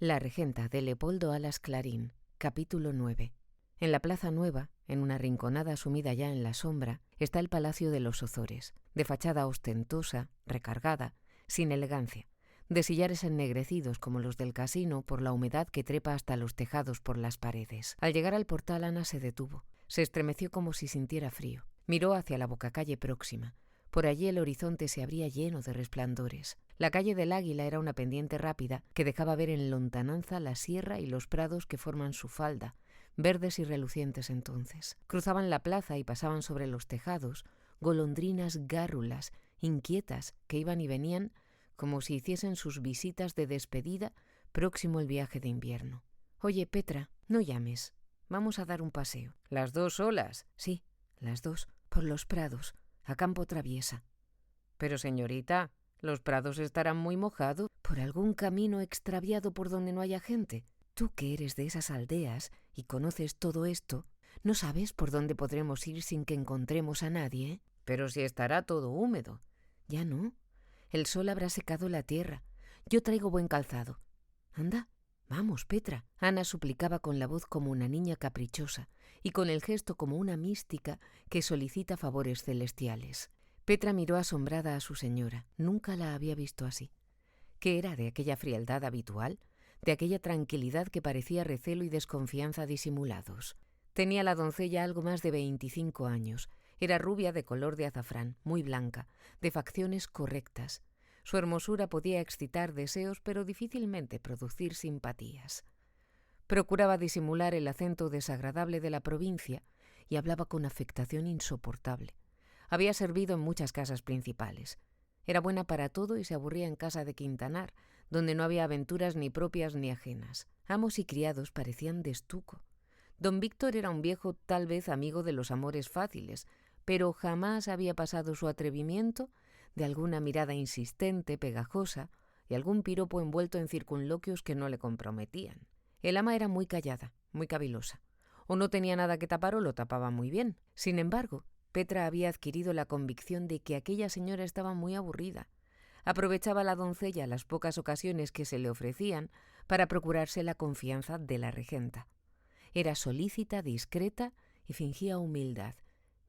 La regenta de Leopoldo Alas Clarín, capítulo 9. En la Plaza Nueva, en una rinconada sumida ya en la sombra, está el Palacio de los Ozores, de fachada ostentosa, recargada, sin elegancia, de sillares ennegrecidos como los del casino por la humedad que trepa hasta los tejados por las paredes. Al llegar al portal, Ana se detuvo, se estremeció como si sintiera frío. Miró hacia la bocacalle próxima. Por allí el horizonte se abría lleno de resplandores. La calle del Águila era una pendiente rápida que dejaba ver en lontananza la sierra y los prados que forman su falda, verdes y relucientes entonces. Cruzaban la plaza y pasaban sobre los tejados golondrinas gárrulas, inquietas, que iban y venían como si hiciesen sus visitas de despedida próximo el viaje de invierno. «Oye, Petra, no llames. Vamos a dar un paseo». ¿Las dos solas? «Sí, las dos, por los prados, a campo traviesa». «Pero, señorita, los prados estarán muy mojados». «Por algún camino extraviado por donde no haya gente. Tú que eres de esas aldeas y conoces todo esto, ¿no sabes por dónde podremos ir sin que encontremos a nadie, eh?» «Pero si estará todo húmedo». «Ya no. El sol habrá secado la tierra. Yo traigo buen calzado. Anda, vamos, Petra». Ana suplicaba con la voz como una niña caprichosa y con el gesto como una mística que solicita favores celestiales. Petra miró asombrada a su señora. Nunca la había visto así. ¿Qué era de aquella frialdad habitual? ¿De aquella tranquilidad que parecía recelo y desconfianza disimulados? Tenía la doncella algo más de 25 años. Era rubia de color de azafrán, muy blanca, de facciones correctas. Su hermosura podía excitar deseos, pero difícilmente producir simpatías. Procuraba disimular el acento desagradable de la provincia y hablaba con afectación insoportable. Había servido en muchas casas principales. Era buena para todo y se aburría en casa de Quintanar, donde no había aventuras ni propias ni ajenas. Amos y criados parecían de estuco. Don Víctor era un viejo tal vez amigo de los amores fáciles, pero jamás había pasado su atrevimiento de alguna mirada insistente, pegajosa, y algún piropo envuelto en circunloquios que no le comprometían. El ama era muy callada, muy cavilosa. O no tenía nada que tapar o lo tapaba muy bien. Sin embargo, Petra había adquirido la convicción de que aquella señora estaba muy aburrida. Aprovechaba la doncella las pocas ocasiones que se le ofrecían para procurarse la confianza de la regenta. Era solícita, discreta y fingía humildad,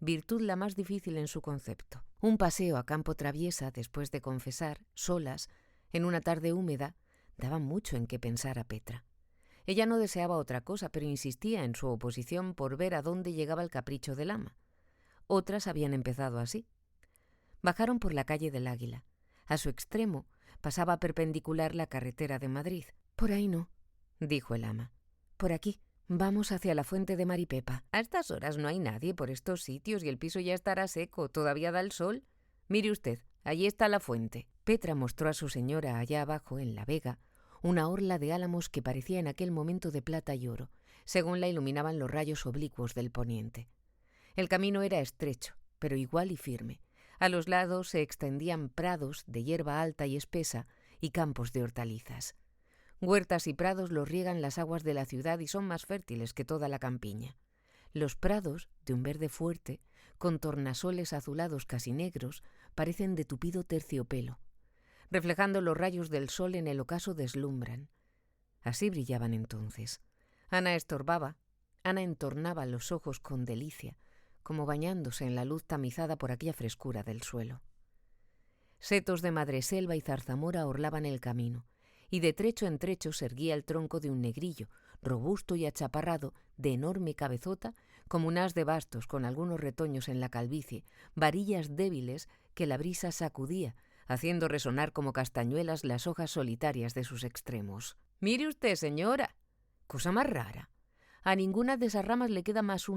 virtud la más difícil en su concepto. Un paseo a campo traviesa, después de confesar, solas, en una tarde húmeda, daba mucho en qué pensar a Petra. Ella no deseaba otra cosa, pero insistía en su oposición por ver a dónde llegaba el capricho del ama. Otras habían empezado así. Bajaron por la calle del Águila. A su extremo pasaba perpendicular la carretera de Madrid. «Por ahí no», dijo el ama. «Por aquí. Vamos hacia la fuente de Maripepa». «A estas horas no hay nadie por estos sitios y el piso ya estará seco. Todavía da el sol. Mire usted, allí está la fuente». Petra mostró a su señora allá abajo, en la vega, una orla de álamos que parecía en aquel momento de plata y oro, según la iluminaban los rayos oblicuos del poniente. El camino era estrecho, pero igual y firme. A los lados se extendían prados de hierba alta y espesa y campos de hortalizas. Huertas y prados los riegan las aguas de la ciudad y son más fértiles que toda la campiña. Los prados, de un verde fuerte, con tornasoles azulados casi negros, parecen de tupido terciopelo. Reflejando los rayos del sol en el ocaso deslumbran. Así brillaban entonces. Ana entornaba los ojos con delicia, como bañándose en la luz tamizada por aquella frescura del suelo. Setos de madreselva y zarzamora orlaban el camino, y de trecho en trecho se erguía el tronco de un negrillo, robusto y achaparrado, de enorme cabezota, como un as de bastos con algunos retoños en la calvicie, varillas débiles que la brisa sacudía, haciendo resonar como castañuelas las hojas solitarias de sus extremos. «Mire usted, señora. Cosa más rara. A ninguna de esas ramas le queda más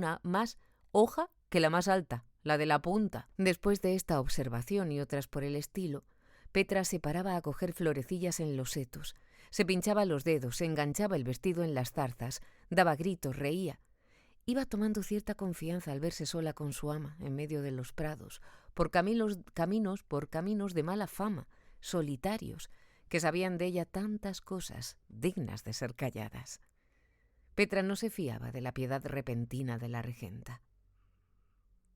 hoja que la más alta, la de la punta». Después de esta observación y otras por el estilo, Petra se paraba a coger florecillas en los setos, se pinchaba los dedos, se enganchaba el vestido en las zarzas, daba gritos, reía. Iba tomando cierta confianza al verse sola con su ama en medio de los prados, por caminos de mala fama, solitarios, que sabían de ella tantas cosas dignas de ser calladas. Petra no se fiaba de la piedad repentina de la regenta.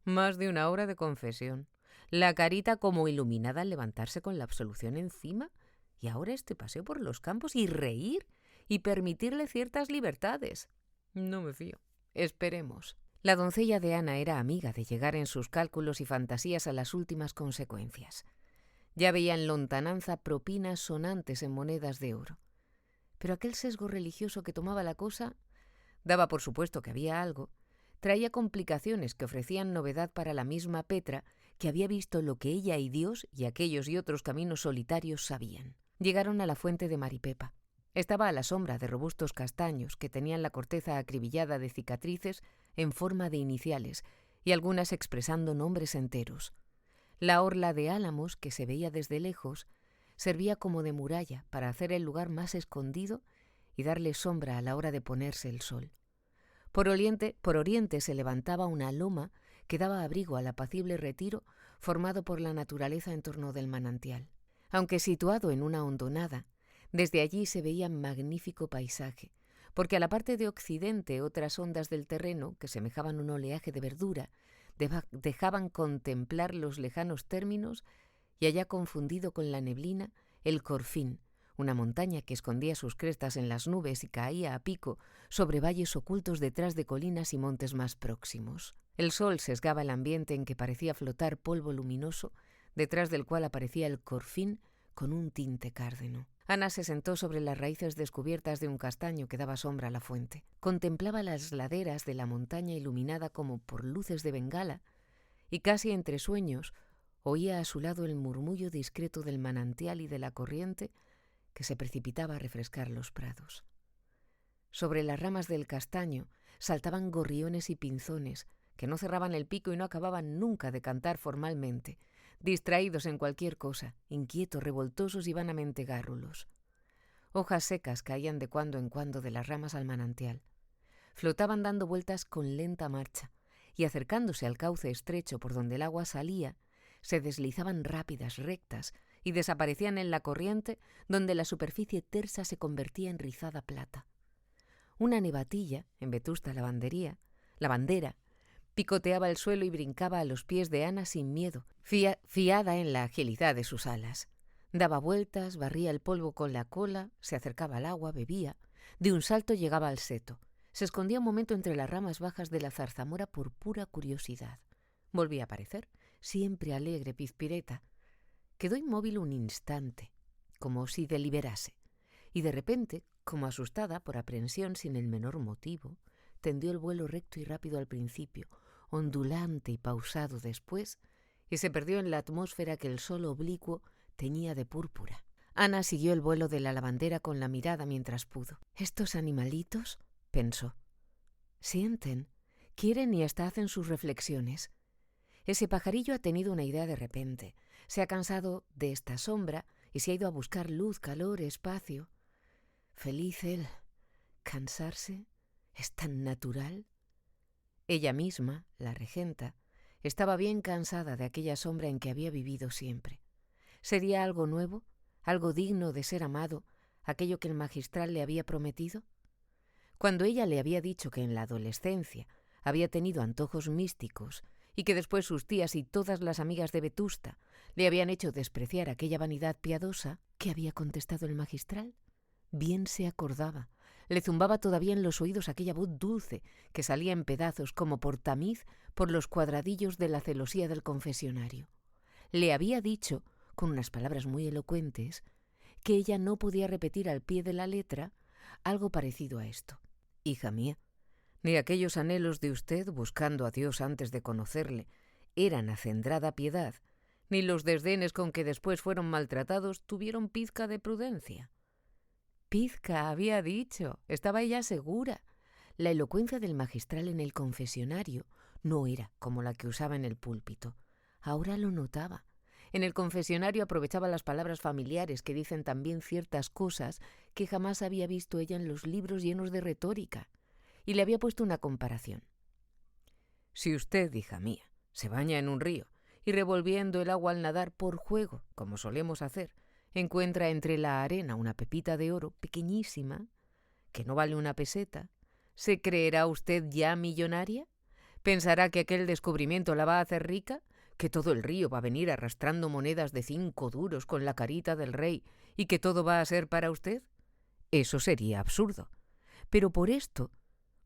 Más de una hora de confesión, la carita como iluminada al levantarse con la absolución encima, y ahora este paseo por los campos y reír y permitirle ciertas libertades. No me fío. Esperemos. La doncella de Ana era amiga de llegar en sus cálculos y fantasías a las últimas consecuencias. Ya veía en lontananza propinas sonantes en monedas de oro. Pero aquel sesgo religioso que tomaba la cosa, daba por supuesto que había algo, traía complicaciones que ofrecían novedad para la misma Petra, que había visto lo que ella y Dios y aquellos y otros caminos solitarios sabían. Llegaron a la fuente de Maripepa. Estaba a la sombra de robustos castaños que tenían la corteza acribillada de cicatrices en forma de iniciales y algunas expresando nombres enteros. La orla de álamos, que se veía desde lejos, servía como de muralla para hacer el lugar más escondido y darle sombra a la hora de ponerse el sol. Por oriente se levantaba una loma que daba abrigo al apacible retiro formado por la naturaleza en torno del manantial. Aunque situado en una hondonada, desde allí se veía magnífico paisaje, porque a la parte de occidente otras ondas del terreno, que semejaban un oleaje de verdura, dejaban contemplar los lejanos términos y allá confundido con la neblina, el Corfín, una montaña que escondía sus crestas en las nubes y caía a pico sobre valles ocultos detrás de colinas y montes más próximos. El sol sesgaba el ambiente en que parecía flotar polvo luminoso, detrás del cual aparecía el Corfín con un tinte cárdeno. Ana se sentó sobre las raíces descubiertas de un castaño que daba sombra a la fuente. Contemplaba las laderas de la montaña iluminada como por luces de bengala y casi entre sueños oía a su lado el murmullo discreto del manantial y de la corriente que se precipitaba a refrescar los prados. Sobre las ramas del castaño saltaban gorriones y pinzones que no cerraban el pico y no acababan nunca de cantar formalmente, distraídos en cualquier cosa, inquietos, revoltosos y vanamente gárrulos. Hojas secas caían de cuando en cuando de las ramas al manantial. Flotaban dando vueltas con lenta marcha, y acercándose al cauce estrecho por donde el agua salía, se deslizaban rápidas, rectas, y desaparecían en la corriente, donde la superficie tersa se convertía en rizada plata. Una nevatilla, en vetusta lavandera, picoteaba el suelo y brincaba a los pies de Ana sin miedo, fiada en la agilidad de sus alas. Daba vueltas, barría el polvo con la cola, se acercaba al agua, bebía. De un salto llegaba al seto. Se escondía un momento entre las ramas bajas de la zarzamora por pura curiosidad. Volvía a aparecer, siempre alegre, pizpireta. Quedó inmóvil un instante, como si deliberase, y de repente, como asustada por aprensión sin el menor motivo, tendió el vuelo recto y rápido al principio, ondulante y pausado después, y se perdió en la atmósfera que el sol oblicuo teñía de púrpura. Ana siguió el vuelo de la lavandera con la mirada mientras pudo. «Estos animalitos», pensó, «sienten, quieren y hasta hacen sus reflexiones. Ese pajarillo ha tenido una idea de repente, se ha cansado de esta sombra y se ha ido a buscar luz, calor, espacio. Feliz él. Cansarse es tan natural». Ella misma, la regenta, estaba bien cansada de aquella sombra en que había vivido siempre. ¿Sería algo nuevo, algo digno de ser amado, aquello que el magistral le había prometido? Cuando ella le había dicho que en la adolescencia había tenido antojos místicos y que después sus tías y todas las amigas de Vetusta le habían hecho despreciar aquella vanidad piadosa, ¿qué había contestado el magistral? Bien se acordaba. Le zumbaba todavía en los oídos aquella voz dulce que salía en pedazos como por tamiz por los cuadradillos de la celosía del confesionario. Le había dicho, con unas palabras muy elocuentes, que ella no podía repetir al pie de la letra algo parecido a esto. «Hija mía, ni aquellos anhelos de usted buscando a Dios antes de conocerle eran acendrada piedad, ni los desdenes con que después fueron maltratados tuvieron pizca de prudencia». Pizca, había dicho, estaba ella segura. La elocuencia del magistral en el confesionario no era como la que usaba en el púlpito. Ahora lo notaba. En el confesionario aprovechaba las palabras familiares que dicen también ciertas cosas que jamás había visto ella en los libros llenos de retórica. Y le había puesto una comparación. «Si usted, hija mía, se baña en un río y revolviendo el agua al nadar por juego, como solemos hacer, encuentra entre la arena una pepita de oro pequeñísima, que no vale una peseta, ¿se creerá usted ya millonaria? ¿Pensará que aquel descubrimiento la va a hacer rica? ¿Que todo el río va a venir arrastrando monedas de 5 duros con la carita del rey y que todo va a ser para usted? Eso sería absurdo. Pero por esto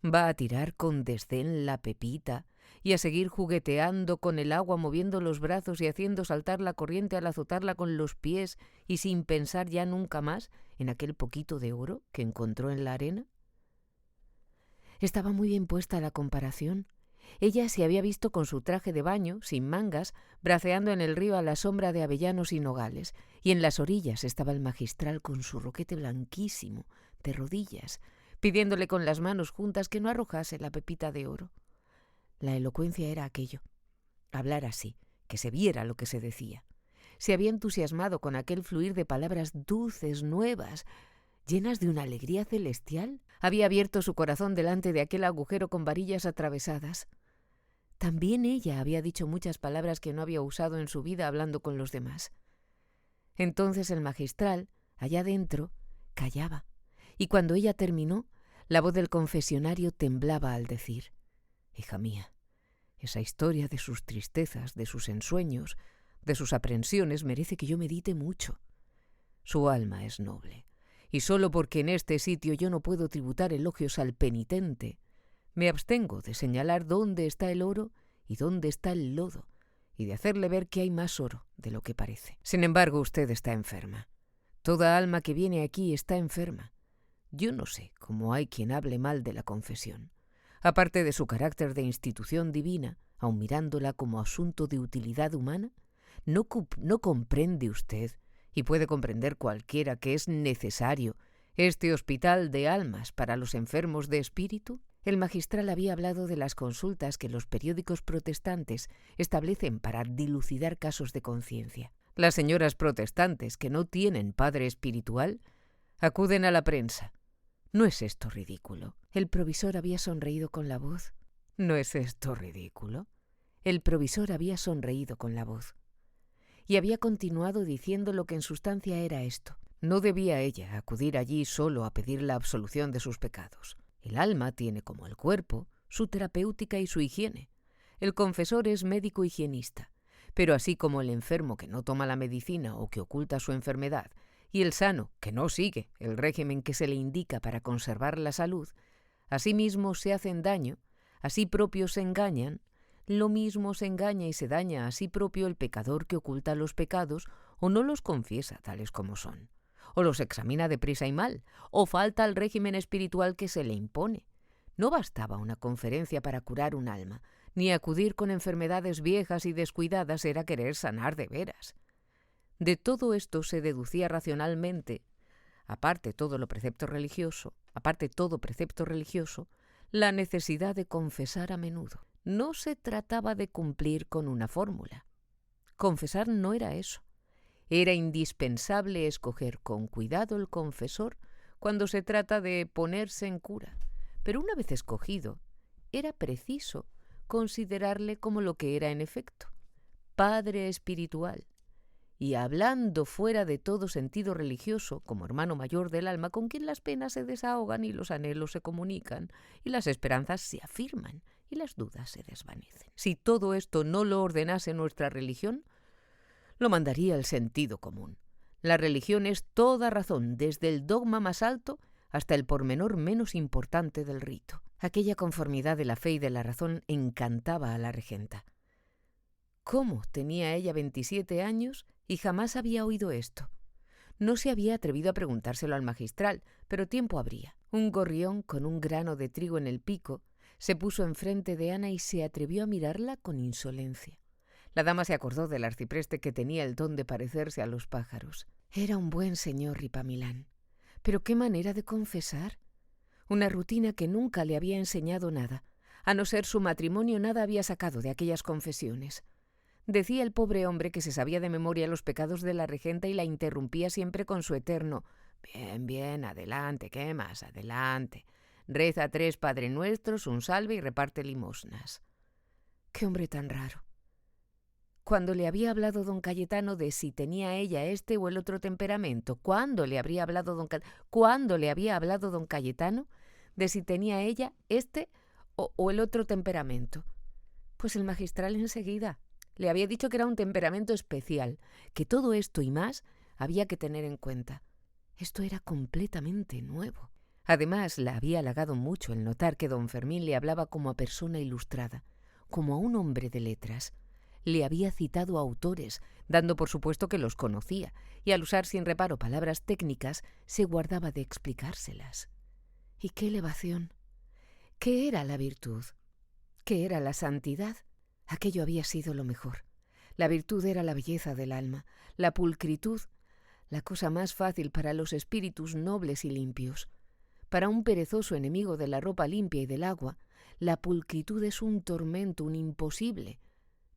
va a tirar con desdén la Pepita y a seguir jugueteando con el agua, moviendo los brazos y haciendo saltar la corriente al azotarla con los pies y sin pensar ya nunca más en aquel poquito de oro que encontró en la arena. Estaba muy bien puesta la comparación. Ella se había visto con su traje de baño, sin mangas, braceando en el río a la sombra de avellanos y nogales, y en las orillas estaba el magistral con su roquete blanquísimo, de rodillas, pidiéndole con las manos juntas que no arrojase la pepita de oro. La elocuencia era aquello, hablar así, que se viera lo que se decía. Se había entusiasmado con aquel fluir de palabras dulces, nuevas, llenas de una alegría celestial. Había abierto su corazón delante de aquel agujero con varillas atravesadas. También ella había dicho muchas palabras que no había usado en su vida hablando con los demás. Entonces el magistral, allá dentro, callaba, y cuando ella terminó, la voz del confesionario temblaba al decir: «Hija mía, esa historia de sus tristezas, de sus ensueños, de sus aprensiones merece que yo medite mucho. Su alma es noble, y solo porque en este sitio yo no puedo tributar elogios al penitente, me abstengo de señalar dónde está el oro y dónde está el lodo, y de hacerle ver que hay más oro de lo que parece. Sin embargo, usted está enferma. Toda alma que viene aquí está enferma. Yo no sé cómo hay quien hable mal de la confesión. Aparte de su carácter de institución divina, aun mirándola como asunto de utilidad humana, ¿no comprende usted, y puede comprender cualquiera, que es necesario este hospital de almas para los enfermos de espíritu? El magistral había hablado de las consultas que los periódicos protestantes establecen para dilucidar casos de conciencia. Las señoras protestantes que no tienen padre espiritual acuden a la prensa. ¿No es esto ridículo? El provisor había sonreído con la voz. ¿No es esto ridículo? El provisor había sonreído con la voz. Y había continuado diciendo lo que en sustancia era esto. No debía ella acudir allí solo a pedir la absolución de sus pecados. El alma tiene, como el cuerpo, su terapéutica y su higiene. El confesor es médico higienista, pero así como el enfermo que no toma la medicina o que oculta su enfermedad, y el sano que no sigue el régimen que se le indica para conservar la salud, asimismo se hacen daño, así propios se engañan, lo mismo se engaña y se daña a sí propio el pecador que oculta los pecados o no los confiesa tales como son, o los examina deprisa y mal, o falta al régimen espiritual que se le impone. No bastaba una conferencia para curar un alma, ni acudir con enfermedades viejas y descuidadas era querer sanar de veras. De todo esto se deducía racionalmente, aparte todo precepto religioso, la necesidad de confesar a menudo. No se trataba de cumplir con una fórmula. Confesar no era eso. Era indispensable escoger con cuidado el confesor cuando se trata de ponerse en cura, pero una vez escogido, era preciso considerarle como lo que era en efecto, padre espiritual, y hablando fuera de todo sentido religioso, como hermano mayor del alma, con quien las penas se desahogan y los anhelos se comunican, y las esperanzas se afirman y las dudas se desvanecen. Si todo esto no lo ordenase nuestra religión, lo mandaría el sentido común. La religión es toda razón, desde el dogma más alto hasta el pormenor menos importante del rito. Aquella conformidad de la fe y de la razón encantaba a la regenta. ¿Cómo tenía ella 27 años y jamás había oído esto? No se había atrevido a preguntárselo al magistral, pero tiempo habría. Un gorrión con un grano de trigo en el pico se puso enfrente de Ana y se atrevió a mirarla con insolencia. La dama se acordó del arcipreste que tenía el don de parecerse a los pájaros. Era un buen señor Ripamilán. Pero qué manera de confesar. Una rutina que nunca le había enseñado nada. A no ser su matrimonio, nada había sacado de aquellas confesiones. Decía el pobre hombre que se sabía de memoria los pecados de la regenta y la interrumpía siempre con su eterno «Bien, bien, adelante, ¿qué más? Adelante. Reza 3 Padre Nuestros, un salve y reparte limosnas». ¡Qué hombre tan raro! Cuando le había hablado don Cayetano de si tenía ella este o el otro temperamento, ¿cuándo le había hablado don Cayetano de si tenía ella este o el otro temperamento? Pues el magistral enseguida le había dicho que era un temperamento especial, que todo esto y más había que tener en cuenta. Esto era completamente nuevo. Además, la había halagado mucho el notar que don Fermín le hablaba como a persona ilustrada, como a un hombre de letras. Le había citado a autores, dando por supuesto que los conocía, y al usar sin reparo palabras técnicas, se guardaba de explicárselas. ¿Y qué elevación? ¿Qué era la virtud? ¿Qué era la santidad? Aquello había sido lo mejor. La virtud era la belleza del alma, la pulcritud, la cosa más fácil para los espíritus nobles y limpios. Para un perezoso enemigo de la ropa limpia y del agua, la pulcritud es un tormento, un imposible.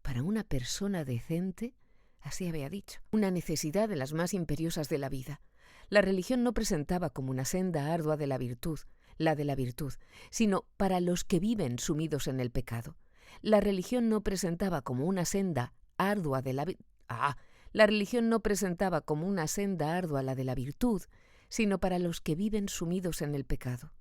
Para una persona decente, así había dicho, una necesidad de las más imperiosas de la vida. La religión no presentaba como una senda ardua de la virtud, la de la virtud, sino para los que viven sumidos en el pecado. La religión no presentaba como una senda ardua de la la religión no presentaba como una senda ardua la de la virtud, sino para los que viven sumidos en el pecado.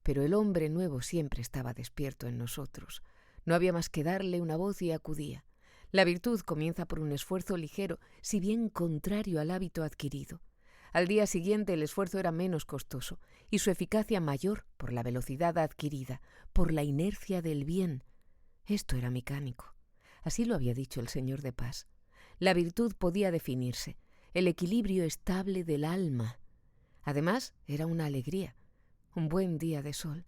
Pero el hombre nuevo siempre estaba despierto en nosotros. No había más que darle una voz y acudía. La virtud comienza por un esfuerzo ligero, si bien contrario al hábito adquirido. Al día siguiente el esfuerzo era menos costoso y su eficacia mayor por la velocidad adquirida, por la inercia del bien. Esto era mecánico. Así lo había dicho el señor de Pas. La virtud podía definirse, el equilibrio estable del alma. Además, era una alegría, un buen día de sol,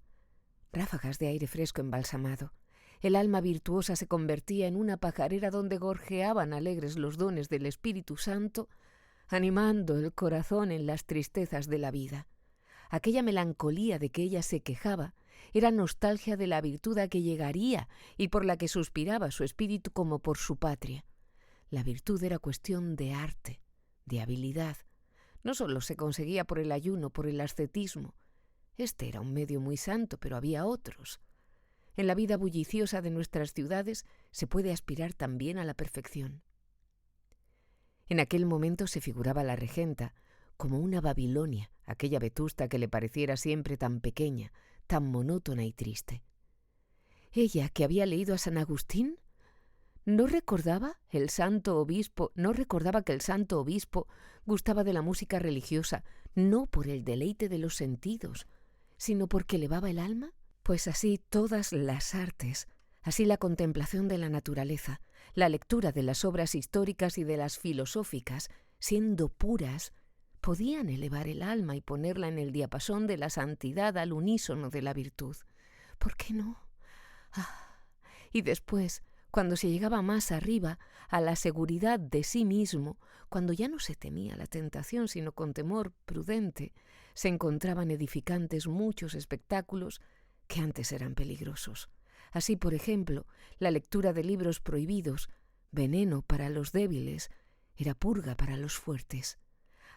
ráfagas de aire fresco embalsamado. El alma virtuosa se convertía en una pajarera donde gorjeaban alegres los dones del Espíritu Santo, animando el corazón en las tristezas de la vida. Aquella melancolía de que ella se quejaba era nostalgia de la virtud a que llegaría y por la que suspiraba su espíritu como por su patria. La virtud era cuestión de arte, de habilidad. No solo se conseguía por el ayuno, por el ascetismo. Este era un medio muy santo, pero había otros. En la vida bulliciosa de nuestras ciudades se puede aspirar también a la perfección. En aquel momento se figuraba la regenta como una Babilonia, aquella vetusta que le pareciera siempre tan pequeña, tan monótona y triste. Ella, que había leído a San Agustín, ¿no recordaba que el santo obispo gustaba de la música religiosa, no por el deleite de los sentidos, sino porque elevaba el alma? Pues así todas las artes, así la contemplación de la naturaleza, la lectura de las obras históricas y de las filosóficas, siendo puras, podían elevar el alma y ponerla en el diapasón de la santidad al unísono de la virtud. ¿Por qué no? Y después, cuando se llegaba más arriba, a la seguridad de sí mismo, cuando ya no se temía la tentación sino con temor prudente, se encontraban edificantes muchos espectáculos que antes eran peligrosos. Así, por ejemplo, la lectura de libros prohibidos, veneno para los débiles, era purga para los fuertes.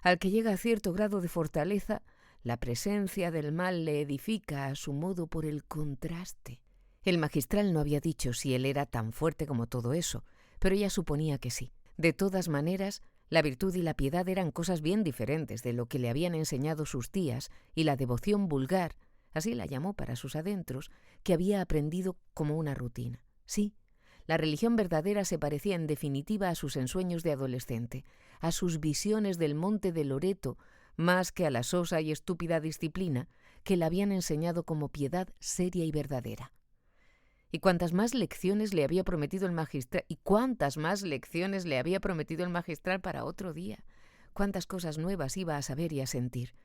Al que llega a cierto grado de fortaleza, la presencia del mal le edifica a su modo por el contraste. El magistral no había dicho si él era tan fuerte como todo eso, pero ella suponía que sí. De todas maneras, la virtud y la piedad eran cosas bien diferentes de lo que le habían enseñado sus tías y la devoción vulgar, así la llamó para sus adentros, que había aprendido como una rutina. Sí, la religión verdadera se parecía en definitiva a sus ensueños de adolescente, a sus visiones del monte de Loreto, más que a la sosa y estúpida disciplina que le habían enseñado como piedad seria y verdadera. Y cuántas más lecciones le había prometido el magistral para otro día. Cuántas cosas nuevas iba a saber y a sentir.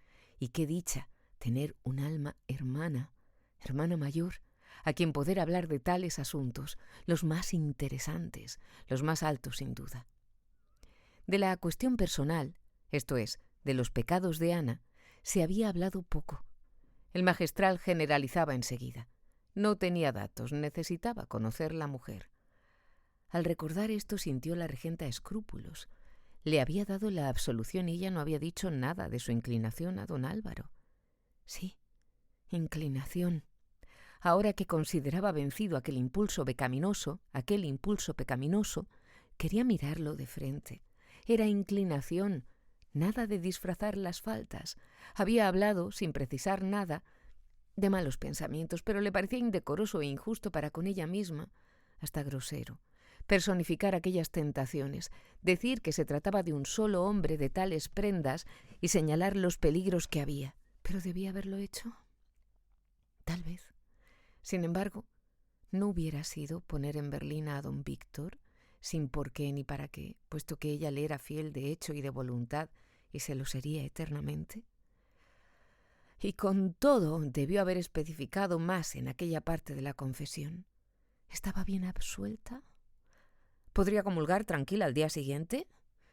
Y qué dicha tener un alma hermana mayor, a quien poder hablar de tales asuntos, los más interesantes, los más altos sin duda. De la cuestión personal, esto es, de los pecados de Ana, se había hablado poco. El magistral generalizaba enseguida. No tenía datos, necesitaba conocer la mujer. Al recordar esto sintió la regenta escrúpulos. Le había dado la absolución y ella no había dicho nada de su inclinación a don Álvaro. Sí, inclinación. Ahora que consideraba vencido aquel impulso pecaminoso, quería mirarlo de frente. Era inclinación, nada de disfrazar las faltas. Había hablado, sin precisar nada, de malos pensamientos, pero le parecía indecoroso e injusto para con ella misma, hasta grosero. personificar aquellas tentaciones, decir que se trataba de un solo hombre de tales prendas y señalar los peligros que había. ¿Pero debía haberlo hecho? Tal vez. Sin embargo, no hubiera sido poner en berlina a don Víctor, sin por qué ni para qué, puesto que ella le era fiel de hecho y de voluntad, y se lo sería eternamente. Y con todo debió haber especificado más en aquella parte de la confesión. ¿Estaba bien absuelta? ¿Podría comulgar tranquila al día siguiente?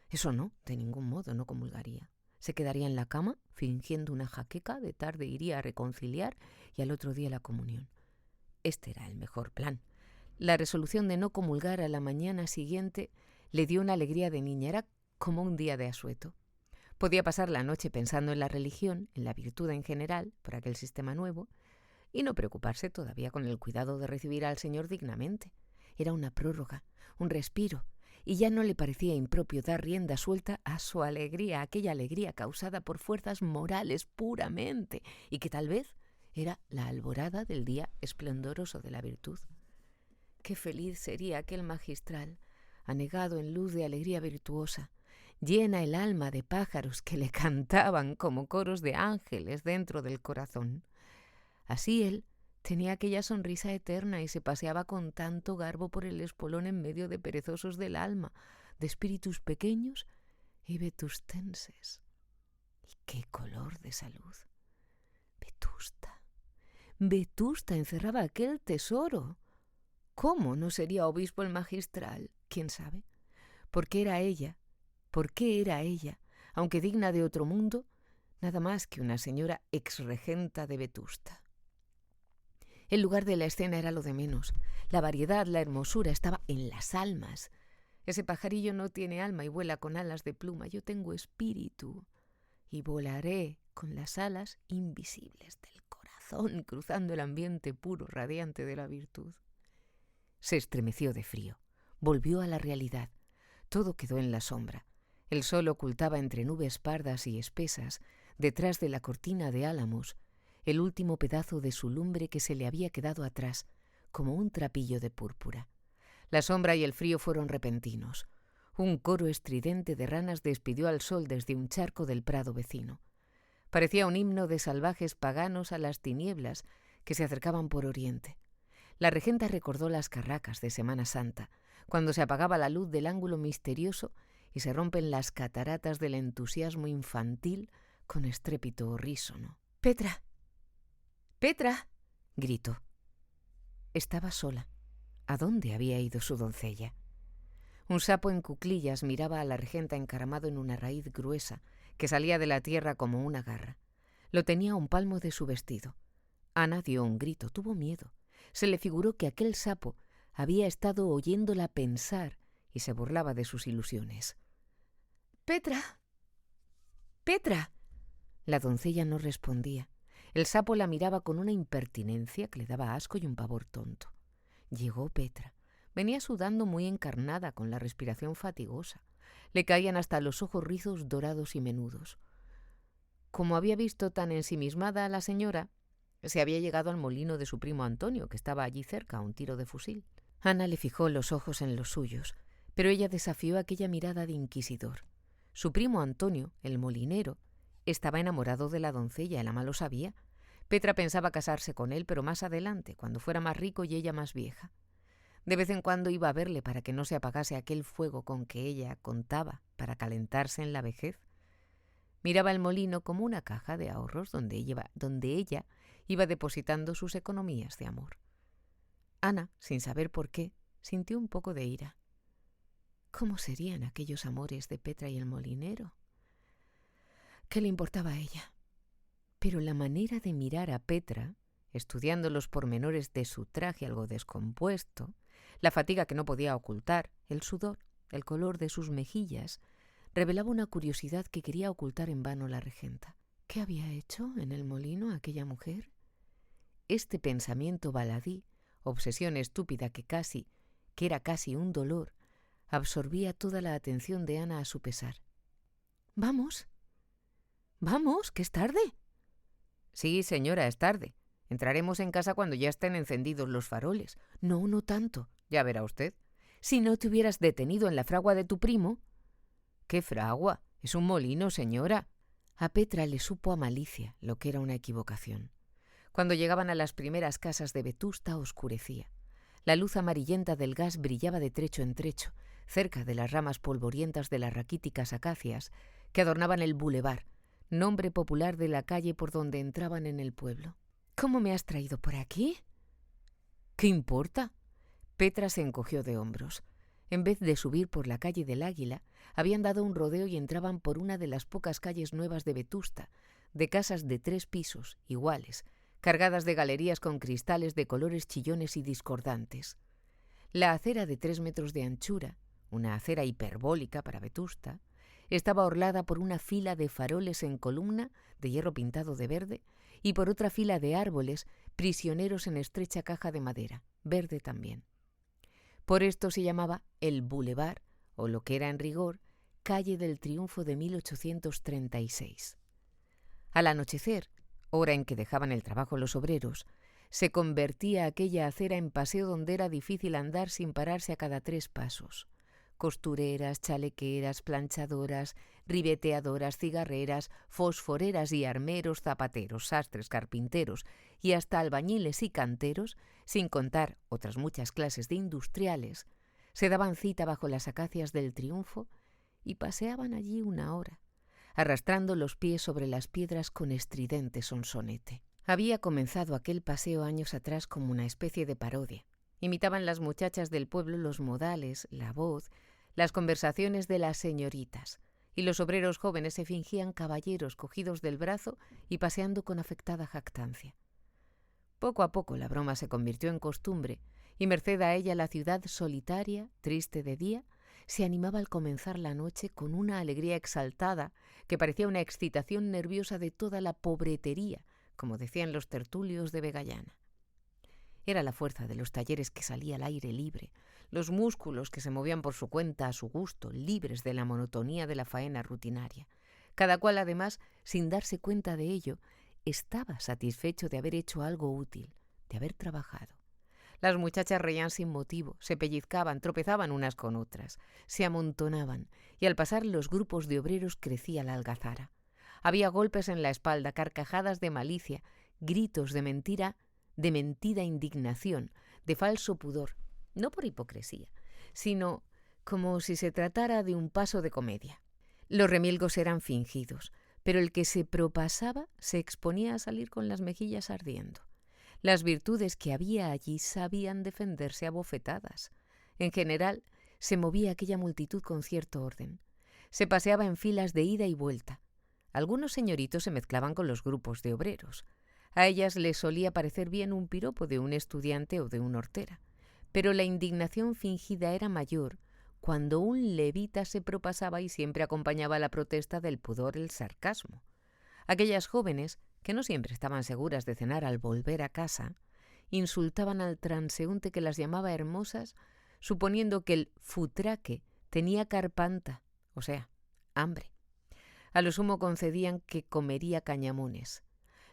Eso no, de ningún modo no comulgaría. Se quedaría en la cama, fingiendo una jaqueca, de tarde iría a reconciliar y al otro día la comunión. Este era el mejor plan. La resolución de no comulgar a la mañana siguiente le dio una alegría de niña, era como un día de asueto. Podía pasar la noche pensando en la religión, en la virtud en general, por aquel sistema nuevo, y no preocuparse todavía con el cuidado de recibir al Señor dignamente. Era una prórroga, un respiro, y ya no le parecía impropio dar rienda suelta a su alegría, aquella alegría causada por fuerzas morales puramente, y que tal vez era la alborada del día esplendoroso de la virtud. Qué feliz sería aquel magistral, anegado en luz de alegría virtuosa, llena el alma de pájaros que le cantaban como coros de ángeles dentro del corazón. Así él tenía aquella sonrisa eterna y se paseaba con tanto garbo por el espolón en medio de perezosos del alma, de espíritus pequeños y vetustenses. ¡Y qué color de salud! Vetusta. Vetusta encerraba aquel tesoro. ¿Cómo no sería obispo el magistral? ¿Quién sabe? ¿Por qué era ella, aunque digna de otro mundo, nada más que una señora exregenta de Vetusta? El lugar de la escena era lo de menos. La variedad, la hermosura estaba en las almas. Ese pajarillo no tiene alma y vuela con alas de pluma. Yo tengo espíritu y volaré con las alas invisibles del corazón, cruzando el ambiente puro, radiante de la virtud. Se estremeció de frío. Volvió a la realidad. Todo quedó en la sombra. El sol ocultaba entre nubes pardas y espesas, detrás de la cortina de álamos, el último pedazo de su lumbre que se le había quedado atrás, como un trapillo de púrpura. La sombra y el frío fueron repentinos. Un coro estridente de ranas despidió al sol desde un charco del prado vecino. Parecía un himno de salvajes paganos a las tinieblas que se acercaban por oriente. La regenta recordó las carracas de Semana Santa, cuando se apagaba la luz del ángulo misterioso y se rompen las cataratas del entusiasmo infantil con estrépito horrísono. «¡Petra! ¡Petra!», gritó. Estaba sola. ¿A dónde había ido su doncella? Un sapo en cuclillas miraba a la regenta encaramado en una raíz gruesa que salía de la tierra como una garra. Lo tenía a un palmo de su vestido. Ana dio un grito, tuvo miedo. Se le figuró que aquel sapo había estado oyéndola pensar y se burlaba de sus ilusiones. «¡Petra! ¡Petra!». La doncella no respondía. El sapo la miraba con una impertinencia que le daba asco y un pavor tonto. Llegó Petra. Venía sudando muy encarnada, con la respiración fatigosa. Le caían hasta los ojos rizos dorados y menudos. Como había visto tan ensimismada a la señora, se había llegado al molino de su primo Antonio, que estaba allí cerca, a un tiro de fusil. Ana le fijó los ojos en los suyos, pero ella desafió aquella mirada de inquisidor. Su primo Antonio, el molinero, estaba enamorado de la doncella, el ama lo sabía. Petra pensaba casarse con él, pero más adelante, cuando fuera más rico y ella más vieja. De vez en cuando iba a verle para que no se apagase aquel fuego con que ella contaba para calentarse en la vejez. Miraba el molino como una caja de ahorros donde ella iba depositando sus economías de amor. Ana, sin saber por qué, sintió un poco de ira. ¿Cómo serían aquellos amores de Petra y el molinero? ¿Qué le importaba a ella? Pero la manera de mirar a Petra, estudiando los pormenores de su traje algo descompuesto, la fatiga que no podía ocultar, el sudor, el color de sus mejillas, revelaba una curiosidad que quería ocultar en vano la regenta. ¿Qué había hecho en el molino aquella mujer? Este pensamiento baladí, obsesión estúpida que era casi un dolor, absorbía toda la atención de Ana a su pesar. «¡Vamos! ¡Vamos, que es tarde!». «Sí, señora, es tarde. Entraremos en casa cuando ya estén encendidos los faroles». «No, no tanto. Ya verá usted. Si no te hubieras detenido en la fragua de tu primo. —¿Qué fragua? Es un molino, señora. A Petra le supo a malicia lo que era una equivocación. Cuando llegaban a las primeras casas de Vetusta oscurecía. La luz amarillenta del gas brillaba de trecho en trecho, cerca de las ramas polvorientas de las raquíticas acacias que adornaban el bulevar, nombre popular de la calle por donde entraban en el pueblo. —¿Cómo me has traído por aquí? —¿Qué importa? Petra se encogió de hombros. En vez de subir por la calle del Águila, habían dado un rodeo y entraban por una de las pocas calles nuevas de Vetusta, de casas de 3 pisos, iguales, cargadas de galerías con cristales de colores chillones y discordantes. La acera de 3 metros de anchura, una acera hiperbólica para Vetusta, estaba orlada por una fila de faroles en columna de hierro pintado de verde y por otra fila de árboles prisioneros en estrecha caja de madera, verde también. Por esto se llamaba el Boulevard, o lo que era en rigor, Calle del Triunfo de 1836. Al anochecer, hora en que dejaban el trabajo los obreros, se convertía aquella acera en paseo donde era difícil andar sin pararse a cada 3 pasos. Costureras, chalequeras, planchadoras, ribeteadoras, cigarreras, fosforeras y armeros, zapateros, sastres, carpinteros y hasta albañiles y canteros, sin contar otras muchas clases de industriales, se daban cita bajo las acacias del Triunfo y paseaban allí 1 hora, arrastrando los pies sobre las piedras con estridente sonsonete. Había comenzado aquel paseo años atrás como una especie de parodia. Imitaban las muchachas del pueblo los modales, la voz, las conversaciones de las señoritas, y los obreros jóvenes se fingían caballeros cogidos del brazo y paseando con afectada jactancia. Poco a poco la broma se convirtió en costumbre, y merced a ella la ciudad solitaria, triste de día, se animaba al comenzar la noche con una alegría exaltada que parecía una excitación nerviosa de toda la pobretería, como decían los tertulios de Vegallana. Era la fuerza de los talleres que salía al aire libre, los músculos que se movían por su cuenta a su gusto, libres de la monotonía de la faena rutinaria. Cada cual, además, sin darse cuenta de ello, estaba satisfecho de haber hecho algo útil, de haber trabajado. Las muchachas reían sin motivo, se pellizcaban, tropezaban unas con otras, se amontonaban, y al pasar los grupos de obreros crecía la algazara. Había golpes en la espalda, carcajadas de malicia, gritos de mentira, de mentida indignación, de falso pudor, no por hipocresía, sino como si se tratara de un paso de comedia. Los remilgos eran fingidos, pero el que se propasaba se exponía a salir con las mejillas ardiendo. Las virtudes que había allí sabían defenderse a bofetadas. En general, se movía aquella multitud con cierto orden. Se paseaba en filas de ida y vuelta. Algunos señoritos se mezclaban con los grupos de obreros. A ellas les solía parecer bien un piropo de un estudiante o de una hortera, pero la indignación fingida era mayor cuando un levita se propasaba y siempre acompañaba la protesta del pudor el sarcasmo. Aquellas jóvenes, que no siempre estaban seguras de cenar al volver a casa, insultaban al transeúnte que las llamaba hermosas, suponiendo que el futraque tenía carpanta, o sea, hambre. A lo sumo concedían que comería cañamones.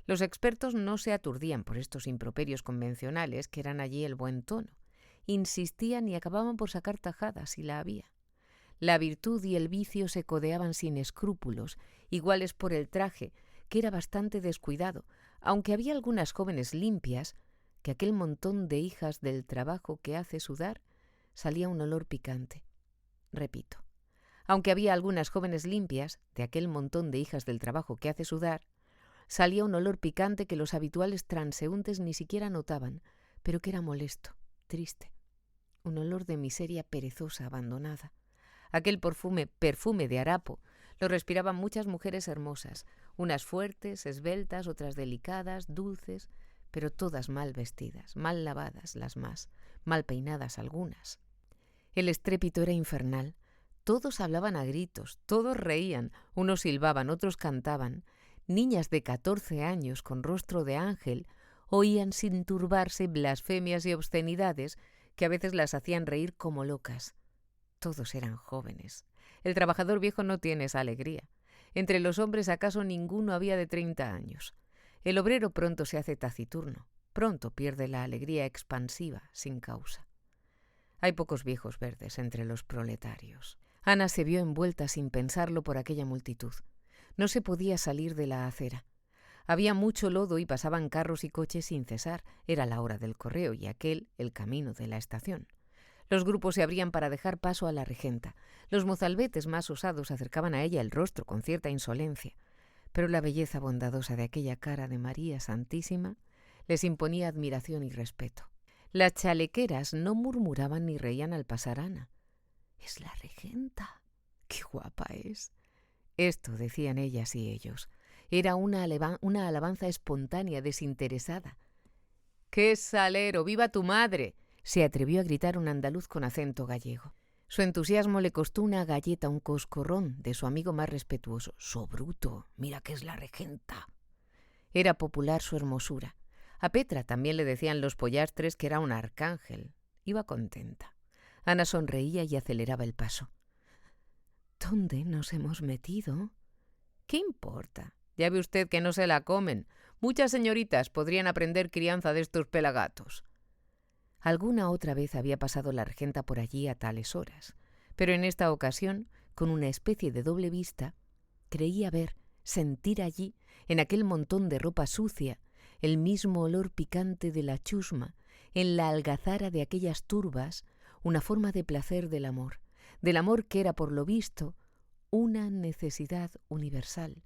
Los expertos no se aturdían por estos improperios convencionales, que eran allí el buen tono. Insistían y acababan por sacar tajadas si la había. La virtud y el vicio se codeaban sin escrúpulos, iguales por el traje, que era bastante descuidado, aunque había algunas jóvenes limpias, que aquel montón de hijas del trabajo que hace sudar, salía un olor picante. Repito, aunque había algunas jóvenes limpias, de aquel montón de hijas del trabajo que hace sudar, salía un olor picante que los habituales transeúntes ni siquiera notaban, pero que era molesto, triste. Un olor de miseria perezosa, abandonada. Aquel perfume de harapo lo respiraban muchas mujeres hermosas, unas fuertes, esbeltas, otras delicadas, dulces, pero todas mal vestidas, mal lavadas las más, mal peinadas algunas. El estrépito era infernal. Todos hablaban a gritos, todos reían, unos silbaban, otros cantaban. Niñas de 14 años con rostro de ángel oían sin turbarse blasfemias y obscenidades que a veces las hacían reír como locas. Todos eran jóvenes. El trabajador viejo no tiene esa alegría. Entre los hombres acaso ninguno había de 30 años. El obrero pronto se hace taciturno, pronto pierde la alegría expansiva, sin causa. Hay pocos viejos verdes entre los proletarios. Ana se vio envuelta sin pensarlo por aquella multitud. No se podía salir de la acera. Había mucho lodo y pasaban carros y coches sin cesar. Era la hora del correo y aquel el camino de la estación. Los grupos se abrían para dejar paso a la regenta. Los mozalbetes más osados acercaban a ella el rostro con cierta insolencia. Pero la belleza bondadosa de aquella cara de María Santísima les imponía admiración y respeto. Las chalequeras no murmuraban ni reían al pasar Ana. «Es la regenta. ¡Qué guapa es!». Esto decían ellas y ellos. Era una alabanza espontánea, desinteresada. «¡Qué salero! ¡Viva tu madre!», se atrevió a gritar un andaluz con acento gallego. Su entusiasmo le costó una galleta, un coscorrón de su amigo más respetuoso. «So bruto, mira que es la regenta». Era popular su hermosura. A Petra también le decían los pollastres que era un arcángel. Iba contenta. Ana sonreía y aceleraba el paso. «¿Dónde nos hemos metido?» «¿Qué importa? Ya ve usted que no se la comen. Muchas señoritas podrían aprender crianza de estos pelagatos». Alguna otra vez había pasado la regenta por allí a tales horas, pero en esta ocasión, con una especie de doble vista, creía ver, sentir allí, en aquel montón de ropa sucia, el mismo olor picante de la chusma, en la algazara de aquellas turbas, una forma de placer del amor que era, por lo visto, una necesidad universal.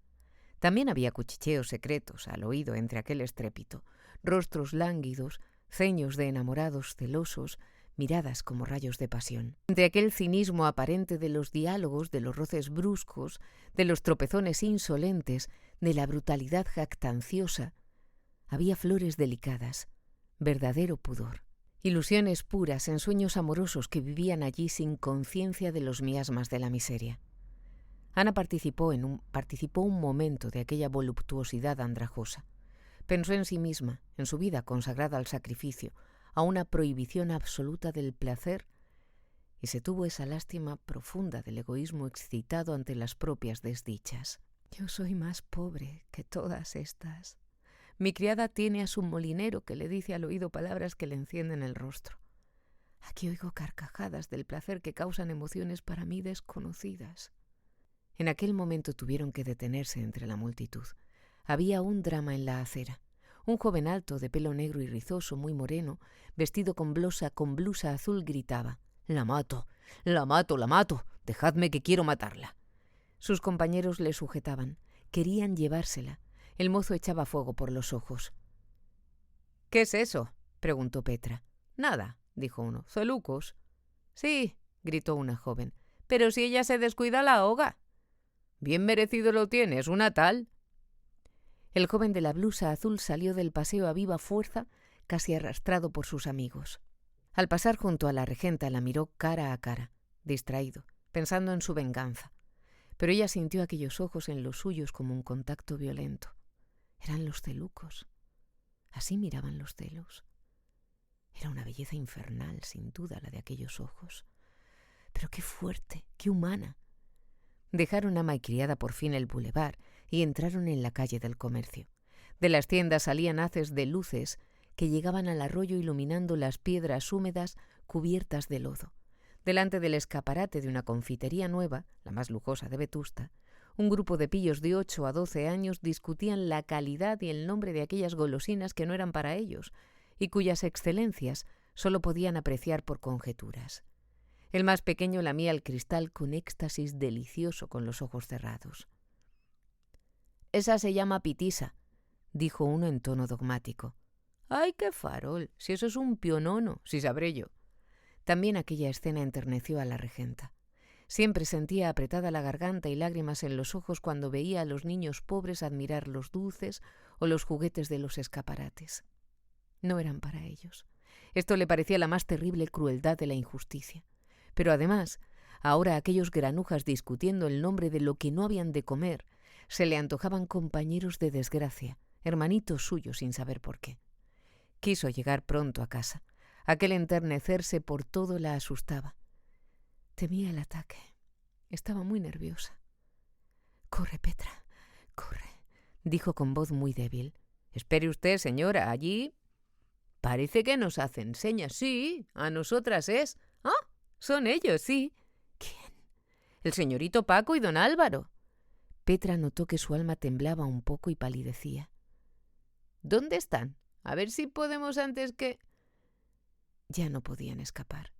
También había cuchicheos secretos al oído entre aquel estrépito, rostros lánguidos, ceños de enamorados celosos, miradas como rayos de pasión. Entre aquel cinismo aparente de los diálogos, de los roces bruscos, de los tropezones insolentes, de la brutalidad jactanciosa, había flores delicadas, verdadero pudor. Ilusiones puras, ensueños amorosos que vivían allí sin conciencia de los miasmas de la miseria. Ana participó un momento de aquella voluptuosidad andrajosa. Pensó en sí misma, en su vida consagrada al sacrificio, a una prohibición absoluta del placer, y se tuvo esa lástima profunda del egoísmo excitado ante las propias desdichas. «Yo soy más pobre que todas estas. Mi criada tiene a su molinero que le dice al oído palabras que le encienden el rostro. Aquí oigo carcajadas del placer que causan emociones para mí desconocidas». En aquel momento tuvieron que detenerse entre la multitud. Había un drama en la acera. Un joven alto, de pelo negro y rizoso, muy moreno, vestido con blusa azul, gritaba: «¡La mato! ¡La mato! ¡La mato! ¡Dejadme que quiero matarla!». Sus compañeros le sujetaban. Querían llevársela. El mozo echaba fuego por los ojos. «¿Qué es eso?», preguntó Petra. «Nada», dijo uno. «¿Celucos?». «Sí», gritó una joven. «Pero si ella se descuida, la ahoga». «Bien merecido lo tienes, una tal». El joven de la blusa azul salió del paseo a viva fuerza, casi arrastrado por sus amigos. Al pasar junto a la regenta la miró cara a cara, distraído, pensando en su venganza. Pero ella sintió aquellos ojos en los suyos como un contacto violento. Eran los celucos. Así miraban los celos. Era una belleza infernal, sin duda, la de aquellos ojos. Pero qué fuerte, qué humana. Dejaron ama y criada por fin el bulevar y entraron en la calle del comercio. De las tiendas salían haces de luces que llegaban al arroyo iluminando las piedras húmedas cubiertas de lodo. Delante del escaparate de una confitería nueva, la más lujosa de Vetusta, un grupo de pillos de 8 a 12 años discutían la calidad y el nombre de aquellas golosinas que no eran para ellos y cuyas excelencias solo podían apreciar por conjeturas. El más pequeño lamía el cristal con éxtasis delicioso con los ojos cerrados. «Esa se llama pitisa», dijo uno en tono dogmático. «¡Ay, qué farol! Si eso es un pionono, si sabré yo». También aquella escena enterneció a la regenta. Siempre sentía apretada la garganta y lágrimas en los ojos cuando veía a los niños pobres admirar los dulces o los juguetes de los escaparates. No eran para ellos. Esto le parecía la más terrible crueldad de la injusticia. Pero además, ahora aquellos granujas discutiendo el nombre de lo que no habían de comer, se le antojaban compañeros de desgracia, hermanitos suyos sin saber por qué. Quiso llegar pronto a casa. Aquel enternecerse por todo la asustaba. Temía el ataque. Estaba muy nerviosa. «Corre, Petra, corre», dijo con voz muy débil. «Espere usted, señora, allí...». «Parece que nos hacen señas». «Sí, a nosotras es». «Ah, Son ellos, sí. ¿Quién? El señorito Paco y don Álvaro. Petra notó que su alma temblaba un poco y palidecía. ¿Dónde están? A ver si podemos antes que... Ya no podían escapar.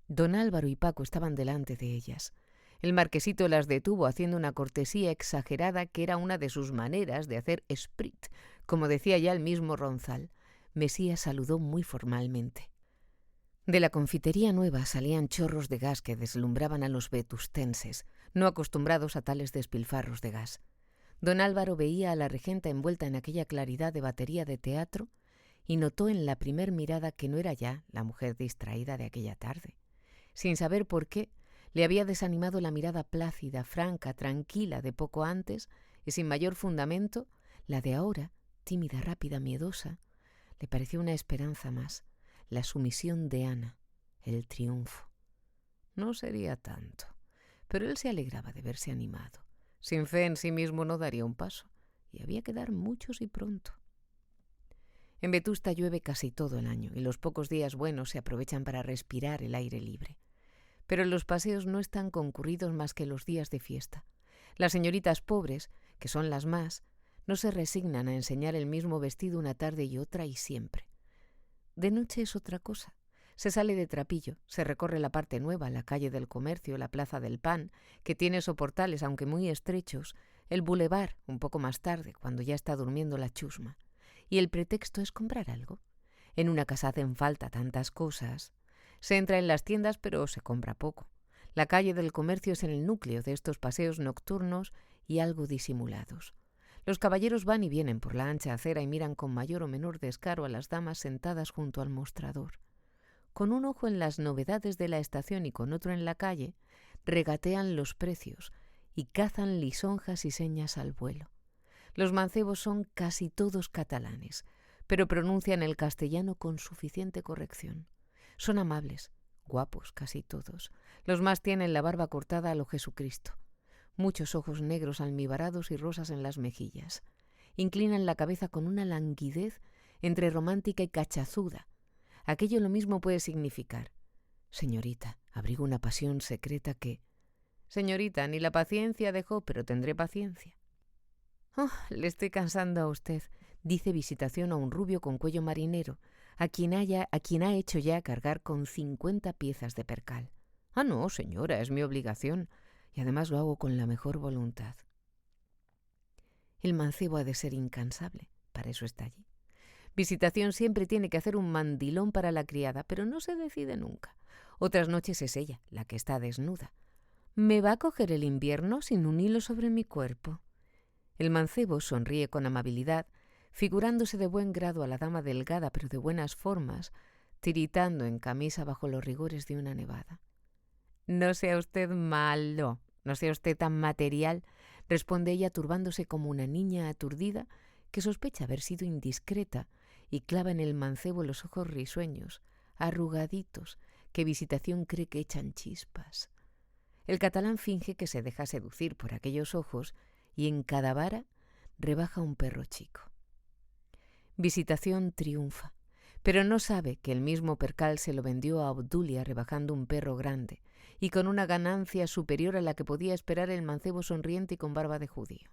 Don Álvaro y Paco estaban delante de ellas. El marquesito las detuvo haciendo una cortesía exagerada que era una de sus maneras de hacer esprit, como decía ya el mismo Ronzal. Mesías saludó muy formalmente. De la confitería nueva salían chorros de gas que deslumbraban a los vetustenses, no acostumbrados a tales despilfarros de gas. Don Álvaro veía a la regenta envuelta en aquella claridad de batería de teatro y notó en la primer mirada que no era ya la mujer distraída de aquella tarde. Sin saber por qué, le había desanimado la mirada plácida, franca, tranquila de poco antes y sin mayor fundamento, la de ahora, tímida, rápida, miedosa, le pareció una esperanza más, la sumisión de Ana, el triunfo. No sería tanto, pero él se alegraba de verse animado. Sin fe en sí mismo no daría un paso, y había que dar muchos y pronto. En Vetusta llueve casi todo el año, y los pocos días buenos se aprovechan para respirar el aire libre. Pero los paseos no están concurridos más que los días de fiesta. Las señoritas pobres, que son las más, no se resignan a enseñar el mismo vestido una tarde y otra y siempre. De noche es otra cosa. Se sale de trapillo, se recorre la parte nueva, la calle del Comercio, la Plaza del Pan, que tiene soportales aunque muy estrechos, el bulevar un poco más tarde, cuando ya está durmiendo la chusma. Y el pretexto es comprar algo. En una casa hacen falta tantas cosas. Se entra en las tiendas, pero se compra poco. La calle del Comercio es el núcleo de estos paseos nocturnos y algo disimulados. Los caballeros van y vienen por la ancha acera y miran con mayor o menor descaro a las damas sentadas junto al mostrador. Con un ojo en las novedades de la estación y con otro en la calle, regatean los precios y cazan lisonjas y señas al vuelo. Los mancebos son casi todos catalanes, pero pronuncian el castellano con suficiente corrección. Son amables, guapos casi todos. Los más tienen la barba cortada a lo Jesucristo. Muchos ojos negros almibarados y rosas en las mejillas. Inclinan la cabeza con una languidez entre romántica y cachazuda. Aquello lo mismo puede significar: señorita, abrigo una pasión secreta que... Señorita, ni la paciencia dejó, pero tendré paciencia. Oh, le estoy cansando a usted, dice Visitación a un rubio con cuello marinero, a quien ha hecho ya cargar con 50 piezas de percal. Ah, no, señora, es mi obligación, y además lo hago con la mejor voluntad. El mancebo ha de ser incansable, para eso está allí. Visitación siempre tiene que hacer un mandilón para la criada, pero no se decide nunca. Otras noches es ella la que está desnuda. ¿Me va a coger el invierno sin un hilo sobre mi cuerpo? El mancebo sonríe con amabilidad, figurándose de buen grado a la dama delgada pero de buenas formas, tiritando en camisa bajo los rigores de una nevada. No sea usted malo, no sea usted tan material, responde ella turbándose como una niña aturdida que sospecha haber sido indiscreta y clava en el mancebo los ojos risueños, arrugaditos, que Visitación cree que echan chispas. El catalán finge que se deja seducir por aquellos ojos y en cada vara rebaja un perro chico. Visitación triunfa, pero no sabe que el mismo percal se lo vendió a Obdulia rebajando un perro grande y con una ganancia superior a la que podía esperar el mancebo sonriente y con barba de judío.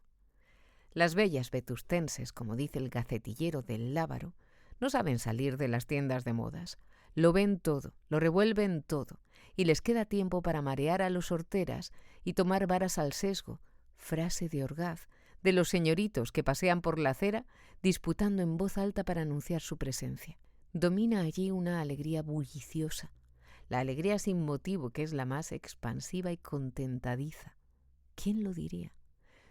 Las bellas vetustenses, como dice el gacetillero del Lábaro, no saben salir de las tiendas de modas. Lo ven todo, lo revuelven todo, y les queda tiempo para marear a los horteras y tomar varas al sesgo, frase de Orgaz, de los señoritos que pasean por la acera disputando en voz alta para anunciar su presencia. Domina allí una alegría bulliciosa, la alegría sin motivo que es la más expansiva y contentadiza. ¿Quién lo diría?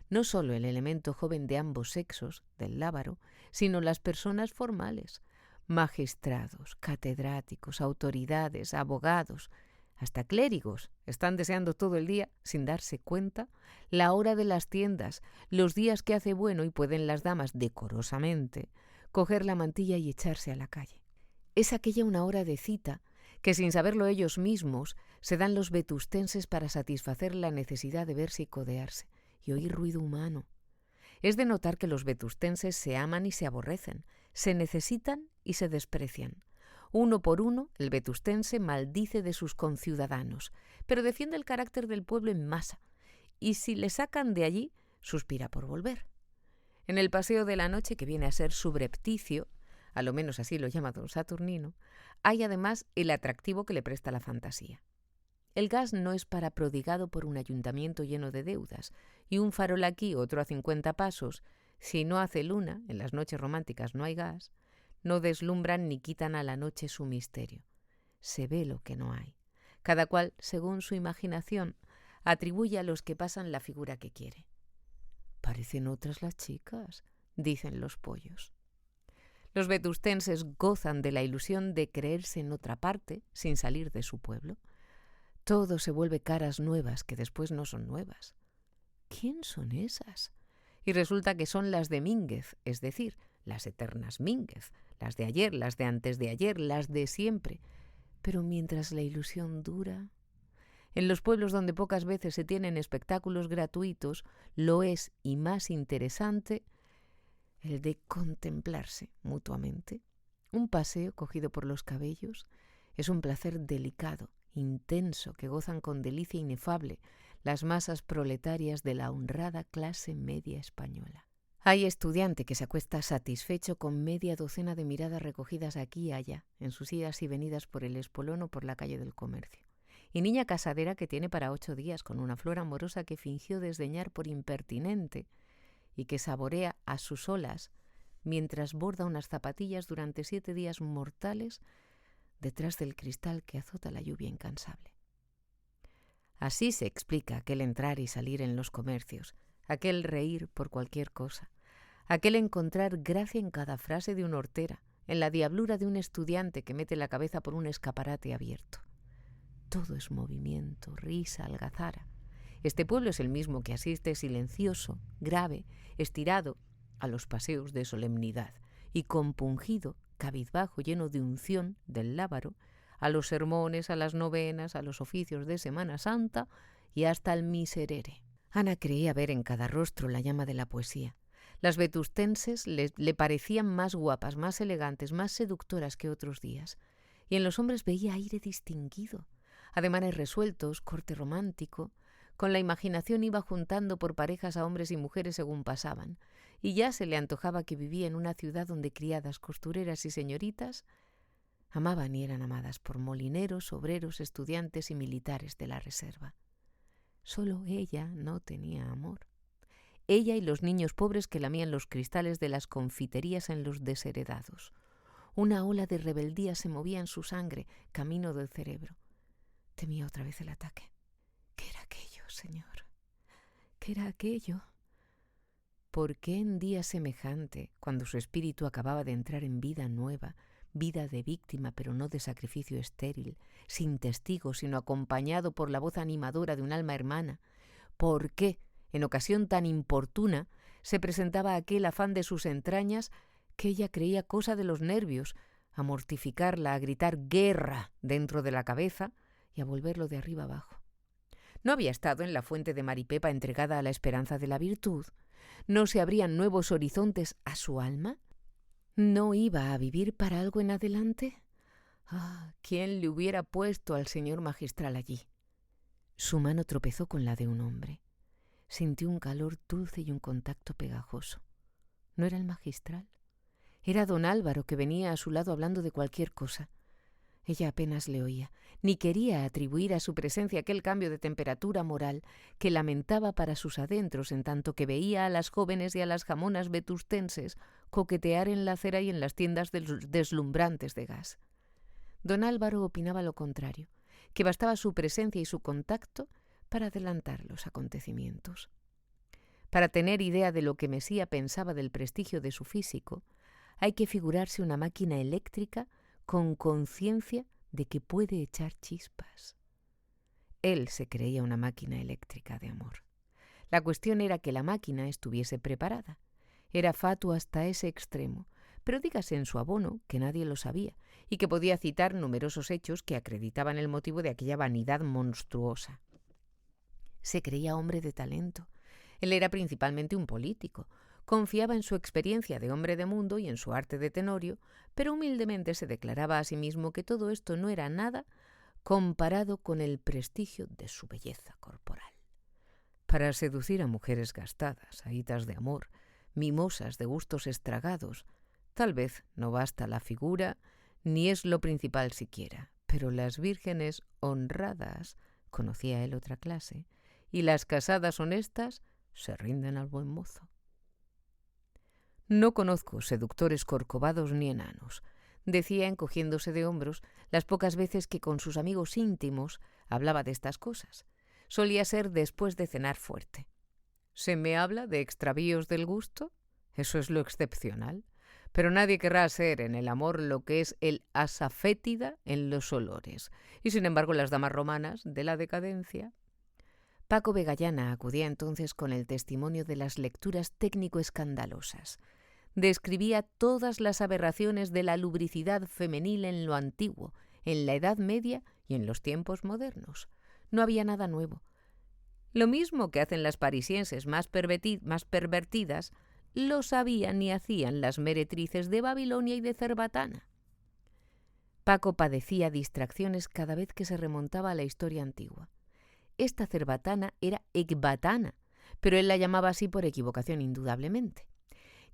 No solo el elemento joven de ambos sexos, del Lábaro, sino las personas formales, magistrados, catedráticos, autoridades, abogados, hasta clérigos, están deseando todo el día, sin darse cuenta, la hora de las tiendas, los días que hace bueno y pueden las damas, decorosamente, coger la mantilla y echarse a la calle. Es aquella una hora de cita que, sin saberlo ellos mismos, se dan los vetustenses para satisfacer la necesidad de verse y codearse, y oír ruido humano. Es de notar que los vetustenses se aman y se aborrecen, se necesitan y se desprecian. Uno por uno, el vetustense maldice de sus conciudadanos, pero defiende el carácter del pueblo en masa, y si le sacan de allí, suspira por volver. En el paseo de la noche, que viene a ser subrepticio, a lo menos así lo llama don Saturnino, hay además el atractivo que le presta la fantasía. El gas no es para prodigado por un ayuntamiento lleno de deudas, y un farol aquí, otro a 50 pasos, si no hace luna, en las noches románticas no hay gas, no deslumbran ni quitan a la noche su misterio. Se ve lo que no hay. Cada cual, según su imaginación, atribuye a los que pasan la figura que quiere. Parecen otras las chicas, dicen los pollos. Los vetustenses gozan de la ilusión de creerse en otra parte, sin salir de su pueblo. Todo se vuelve caras nuevas que después no son nuevas. ¿Quién son esas? Y resulta que son las de Mínguez, es decir, las eternas Mínguez, las de ayer, las de antes de ayer, las de siempre. Pero mientras la ilusión dura... En los pueblos donde pocas veces se tienen espectáculos gratuitos, lo es y más interesante el de contemplarse mutuamente. Un paseo cogido por los cabellos es un placer delicado, intenso, que gozan con delicia inefable las masas proletarias de la honrada clase media española. Hay estudiante que se acuesta satisfecho con media docena de miradas recogidas aquí y allá, en sus idas y venidas por el Espolón o por la calle del Comercio. Y niña casadera que tiene para 8 días con una flor amorosa que fingió desdeñar por impertinente y que saborea a sus olas mientras borda unas zapatillas durante 7 días mortales detrás del cristal que azota la lluvia incansable. Así se explica aquel entrar y salir en los comercios, aquel reír por cualquier cosa, aquel encontrar gracia en cada frase de una hortera, en la diablura de un estudiante que mete la cabeza por un escaparate abierto. Todo es movimiento, risa, algazara. Este pueblo es el mismo que asiste silencioso, grave, estirado a los paseos de solemnidad y compungido, cabizbajo, lleno de unción del lábaro, a los sermones, a las novenas, a los oficios de Semana Santa y hasta al miserere. Ana creía ver en cada rostro la llama de la poesía. Las vetustenses le parecían más guapas, más elegantes, más seductoras que otros días. Y en los hombres veía aire distinguido, ademanes resueltos, corte romántico. Con la imaginación iba juntando por parejas a hombres y mujeres según pasaban, y ya se le antojaba que vivía en una ciudad donde criadas, costureras y señoritas amaban y eran amadas por molineros, obreros, estudiantes y militares de la reserva. Solo ella no tenía amor. Ella y los niños pobres que lamían los cristales de las confiterías en los desheredados. Una ola de rebeldía se movía en su sangre, camino del cerebro. Temía otra vez el ataque. ¿Qué era aquello, señor? ¿Qué era aquello? ¿Por qué en día semejante, cuando su espíritu acababa de entrar en vida nueva, vida de víctima pero no de sacrificio estéril, sin testigos sino acompañado por la voz animadora de un alma hermana, por qué, en ocasión tan importuna, se presentaba aquel afán de sus entrañas que ella creía cosa de los nervios, a mortificarla, a gritar guerra dentro de la cabeza y a volverlo de arriba abajo? ¿No había estado en la fuente de Maripepa entregada a la esperanza de la virtud? ¿No se abrían nuevos horizontes a su alma? ¿No iba a vivir para algo en adelante? Ah, ¿quién le hubiera puesto al señor magistral allí? Su mano tropezó con la de un hombre. Sintió un calor dulce y un contacto pegajoso. ¿No era el magistral? Era don Álvaro, que venía a su lado hablando de cualquier cosa. Ella apenas le oía, ni quería atribuir a su presencia aquel cambio de temperatura moral que lamentaba para sus adentros, en tanto que veía a las jóvenes y a las jamonas vetustenses coquetear en la acera y en las tiendas deslumbrantes de gas. Don Álvaro opinaba lo contrario, que bastaba su presencia y su contacto para adelantar los acontecimientos. Para tener idea de lo que Mesía pensaba del prestigio de su físico, hay que figurarse una máquina eléctrica con conciencia de que puede echar chispas. Él se creía una máquina eléctrica de amor. La cuestión era que la máquina estuviese preparada. Era fatuo hasta ese extremo, pero dígase en su abono que nadie lo sabía y que podía citar numerosos hechos que acreditaban el motivo de aquella vanidad monstruosa. Se creía hombre de talento. Él era principalmente un político, confiaba en su experiencia de hombre de mundo y en su arte de tenorio, pero humildemente se declaraba a sí mismo que todo esto no era nada comparado con el prestigio de su belleza corporal. Para seducir a mujeres gastadas, ahitas de amor, mimosas de gustos estragados, tal vez no basta la figura, ni es lo principal siquiera, pero las vírgenes honradas, conocía él otra clase, y las casadas honestas se rinden al buen mozo. No conozco seductores corcovados ni enanos, decía encogiéndose de hombros las pocas veces que con sus amigos íntimos hablaba de estas cosas. Solía ser después de cenar fuerte. ¿Se me habla de extravíos del gusto? Eso es lo excepcional. Pero nadie querrá hacer en el amor lo que es el asafétida en los olores. Y sin embargo las damas romanas de la decadencia. Paco Vegallana acudía entonces con el testimonio de las lecturas técnico-escandalosas. Describía todas las aberraciones de la lubricidad femenil en lo antiguo, en la Edad Media y en los tiempos modernos. No había nada nuevo. Lo mismo que hacen las parisienses más pervertidas, lo sabían y hacían las meretrices de Babilonia y de Cerbatana. Paco padecía distracciones cada vez que se remontaba a la historia antigua. Esta Cerbatana era Ecbatana, pero él la llamaba así por equivocación indudablemente.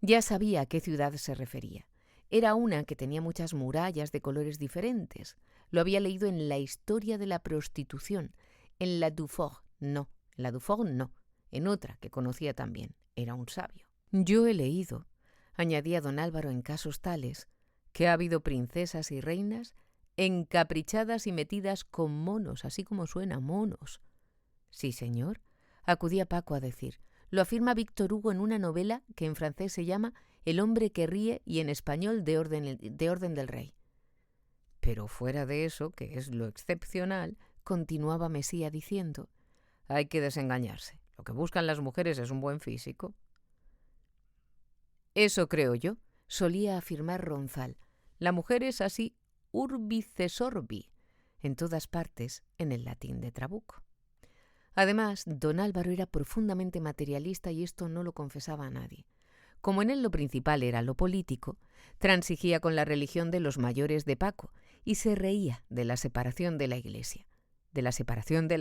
Ya sabía a qué ciudad se refería. Era una que tenía muchas murallas de colores diferentes. Lo había leído en la historia de la prostitución, en la Dufour no, en otra que conocía también. Era un sabio. Yo he leído, añadía don Álvaro en casos tales, que ha habido princesas y reinas encaprichadas y metidas con monos, así como suena, monos. Sí, señor, acudía Paco a decir. Lo afirma Víctor Hugo en una novela que en francés se llama El hombre que ríe y en español de orden del rey. Pero fuera de eso, que es lo excepcional, continuaba Mesía diciendo, hay que desengañarse. Lo que buscan las mujeres es un buen físico. Eso creo yo, solía afirmar Ronzal. La mujer es así urbices orbi, en todas partes, en el latín de Trabuco. Además, don Álvaro era profundamente materialista y esto no lo confesaba a nadie. Como en él lo principal era lo político, transigía con la religión de los mayores de Paco y se reía de la separación de la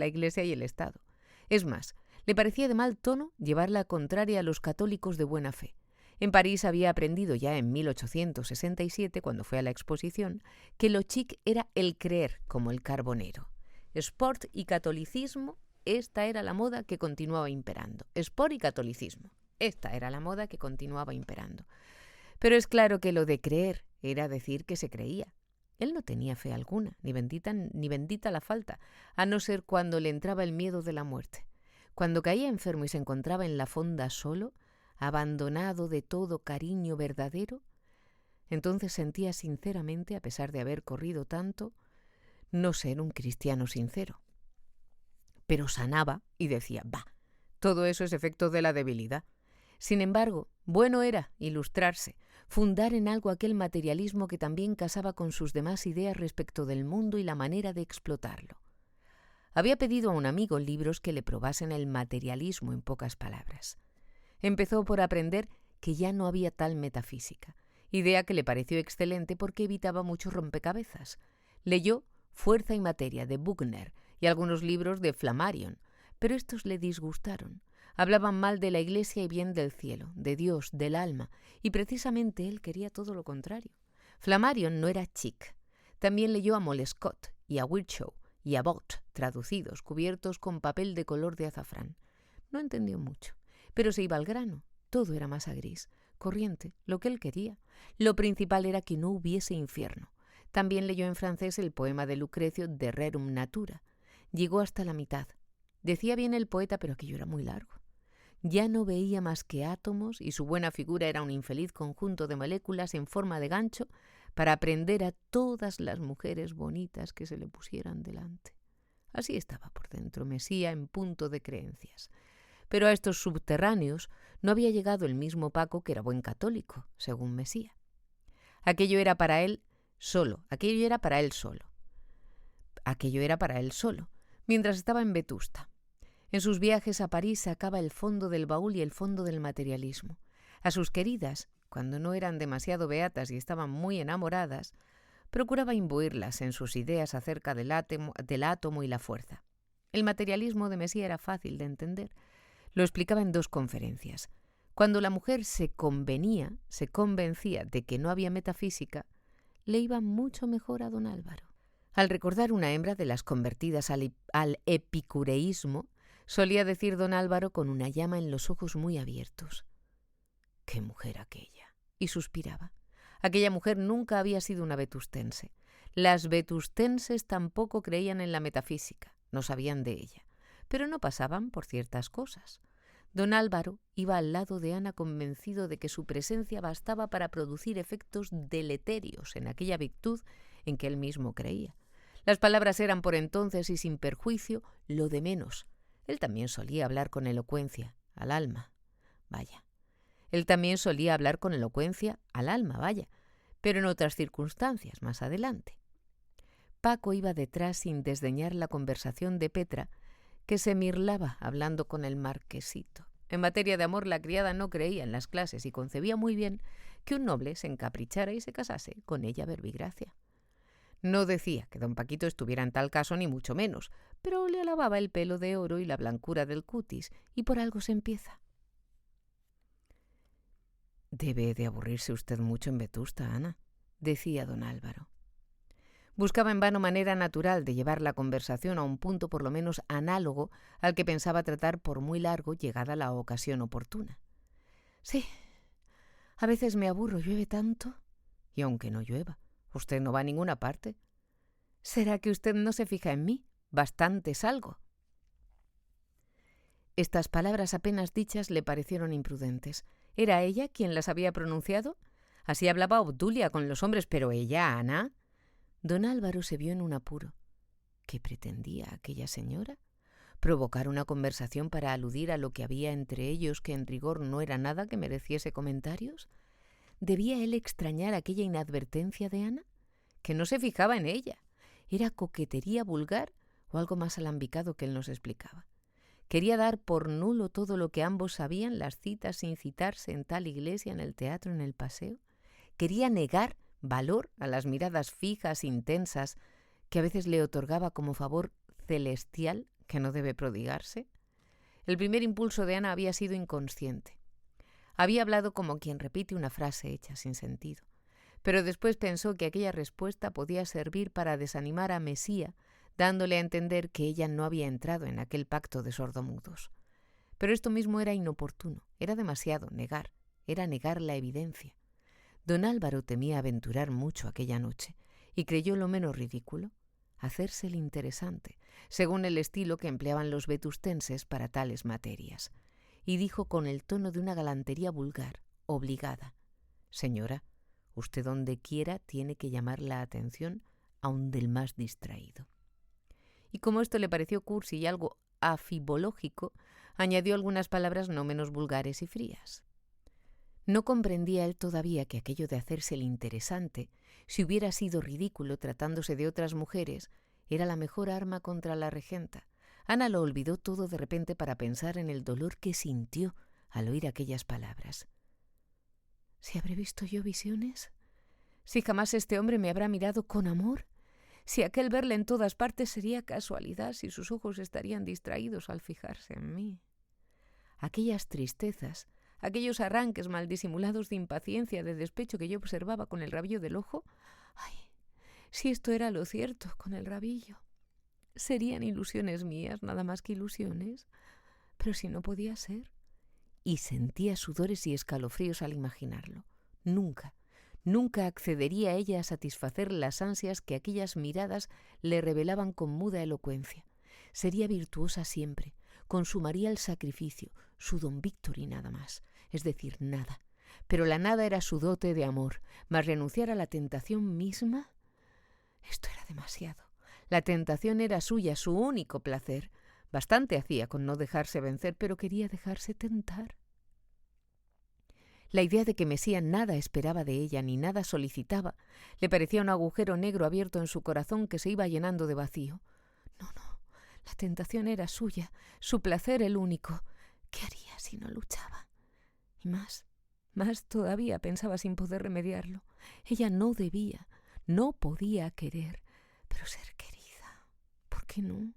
Iglesia y el Estado. Es más, le parecía de mal tono llevar la contraria a los católicos de buena fe. En París había aprendido ya en 1867, cuando fue a la exposición, que lo chic era el creer como el carbonero. Sport y catolicismo, esta era la moda que continuaba imperando. Sport y catolicismo, esta era la moda que continuaba imperando. Pero es claro que lo de creer era decir que se creía. Él no tenía fe alguna, ni bendita la falta, a no ser cuando le entraba el miedo de la muerte. Cuando caía enfermo y se encontraba en la fonda solo, abandonado de todo cariño verdadero, entonces sentía sinceramente, a pesar de haber corrido tanto, no ser un cristiano sincero. Pero sanaba y decía, bah, todo eso es efecto de la debilidad. Sin embargo, bueno era ilustrarse, fundar en algo aquel materialismo que también casaba con sus demás ideas respecto del mundo y la manera de explotarlo. Había pedido a un amigo libros que le probasen el materialismo en pocas palabras. Empezó por aprender que ya no había tal metafísica, idea que le pareció excelente porque evitaba muchos rompecabezas. Leyó Fuerza y materia de Buchner y algunos libros de Flammarion, pero estos le disgustaron. Hablaban mal de la Iglesia y bien del cielo, de Dios, del alma, y precisamente él quería todo lo contrario. Flammarion no era chic. También leyó a Molescott y a Virchow y a Bott, traducidos, cubiertos con papel de color de azafrán. No entendió mucho, pero se iba al grano. Todo era masa gris, corriente, lo que él quería. Lo principal era que no hubiese infierno. También leyó en francés el poema de Lucrecio de Rerum Natura. Llegó hasta la mitad. Decía bien el poeta, pero aquello era muy largo. Ya no veía más que átomos y su buena figura era un infeliz conjunto de moléculas en forma de gancho para prender a todas las mujeres bonitas que se le pusieran delante. Así estaba por dentro Mesía en punto de creencias. Pero a estos subterráneos no había llegado el mismo Paco que era buen católico, según Mesía. Aquello era para él solo, mientras estaba en Vetusta. En sus viajes a París sacaba el fondo del baúl y el fondo del materialismo. A sus queridas, cuando no eran demasiado beatas y estaban muy enamoradas, procuraba imbuirlas en sus ideas acerca del átomo y la fuerza. El materialismo de Messier era fácil de entender. Lo explicaba en 2 conferencias. Cuando la mujer se convencía de que no había metafísica, le iba mucho mejor a don Álvaro. Al recordar una hembra de las convertidas al epicureísmo, solía decir don Álvaro con una llama en los ojos muy abiertos: «¡Qué mujer aquella!». Y suspiraba. Aquella mujer nunca había sido una vetustense. Las vetustenses tampoco creían en la metafísica, no sabían de ella, pero no pasaban por ciertas cosas. Don Álvaro iba al lado de Ana convencido de que su presencia bastaba para producir efectos deleterios en aquella virtud en que él mismo creía. Las palabras eran por entonces y sin perjuicio lo de menos. Él también solía hablar con elocuencia al alma. Pero en otras circunstancias, más adelante. Paco iba detrás sin desdeñar la conversación de Petra, que se mirlaba hablando con el marquesito. En materia de amor, la criada no creía en las clases y concebía muy bien que un noble se encaprichara y se casase con ella verbigracia. No decía que don Paquito estuviera en tal caso ni mucho menos, pero le alababa el pelo de oro y la blancura del cutis, y por algo se empieza. «Debe de aburrirse usted mucho en Vetusta, Ana», decía don Álvaro. Buscaba en vano manera natural de llevar la conversación a un punto por lo menos análogo al que pensaba tratar por muy largo llegada la ocasión oportuna. «Sí, a veces me aburro, llueve tanto». «Y aunque no llueva, usted no va a ninguna parte». «¿Será que usted no se fija en mí? Bastante salgo». Estas palabras apenas dichas le parecieron imprudentes. ¿Era ella quien las había pronunciado? Así hablaba Obdulia con los hombres, pero ella, Ana. Don Álvaro se vio en un apuro. ¿Qué pretendía aquella señora? ¿Provocar una conversación para aludir a lo que había entre ellos, que en rigor no era nada que mereciese comentarios? ¿Debía él extrañar aquella inadvertencia de Ana? Que no se fijaba en ella. ¿Era coquetería vulgar o algo más alambicado que él nos explicaba? Quería dar por nulo todo lo que ambos sabían, las citas sin citarse en tal iglesia, en el teatro, en el paseo. Quería negar valor a las miradas fijas, intensas, que a veces le otorgaba como favor celestial que no debe prodigarse. El primer impulso de Ana había sido inconsciente. Había hablado como quien repite una frase hecha sin sentido. Pero después pensó que aquella respuesta podía servir para desanimar a Mesía, dándole a entender que ella no había entrado en aquel pacto de sordomudos. Pero esto mismo era inoportuno, era demasiado era negar la evidencia. Don Álvaro temía aventurar mucho aquella noche, y creyó lo menos ridículo hacerse el interesante, según el estilo que empleaban los vetustenses para tales materias, y dijo con el tono de una galantería vulgar, obligada: «Señora, usted donde quiera tiene que llamar la atención aun del más distraído». Y como esto le pareció cursi y algo afibológico, añadió algunas palabras no menos vulgares y frías. No comprendía él todavía que aquello de hacerse el interesante, si hubiera sido ridículo tratándose de otras mujeres, era la mejor arma contra la regenta. Ana lo olvidó todo de repente para pensar en el dolor que sintió al oír aquellas palabras. ¿Si habré visto yo visiones? ¿Si jamás este hombre me habrá mirado con amor? Si aquel verle en todas partes sería casualidad, si sus ojos estarían distraídos al fijarse en mí. Aquellas tristezas, aquellos arranques mal disimulados de impaciencia, de despecho que yo observaba con el rabillo del ojo. ¡Ay! Si esto era lo cierto con el rabillo. ¿Serían ilusiones mías, nada más que ilusiones? Pero si no podía ser. Y sentía sudores y escalofríos al imaginarlo. Nunca accedería ella a satisfacer las ansias que aquellas miradas le revelaban con muda elocuencia. Sería virtuosa siempre, consumaría el sacrificio, su don Víctor y nada más, es decir, nada. Pero la nada era su dote de amor, mas renunciar a la tentación misma, esto era demasiado. La tentación era suya, su único placer. Bastante hacía con no dejarse vencer, pero quería dejarse tentar. La idea de que Mesía nada esperaba de ella ni nada solicitaba le parecía un agujero negro abierto en su corazón que se iba llenando de vacío. No, la tentación era suya, su placer el único. ¿Qué haría si no luchaba? Y más, Más todavía pensaba sin poder remediarlo. Ella no debía, no podía querer, pero ser querida. ¿Por qué no?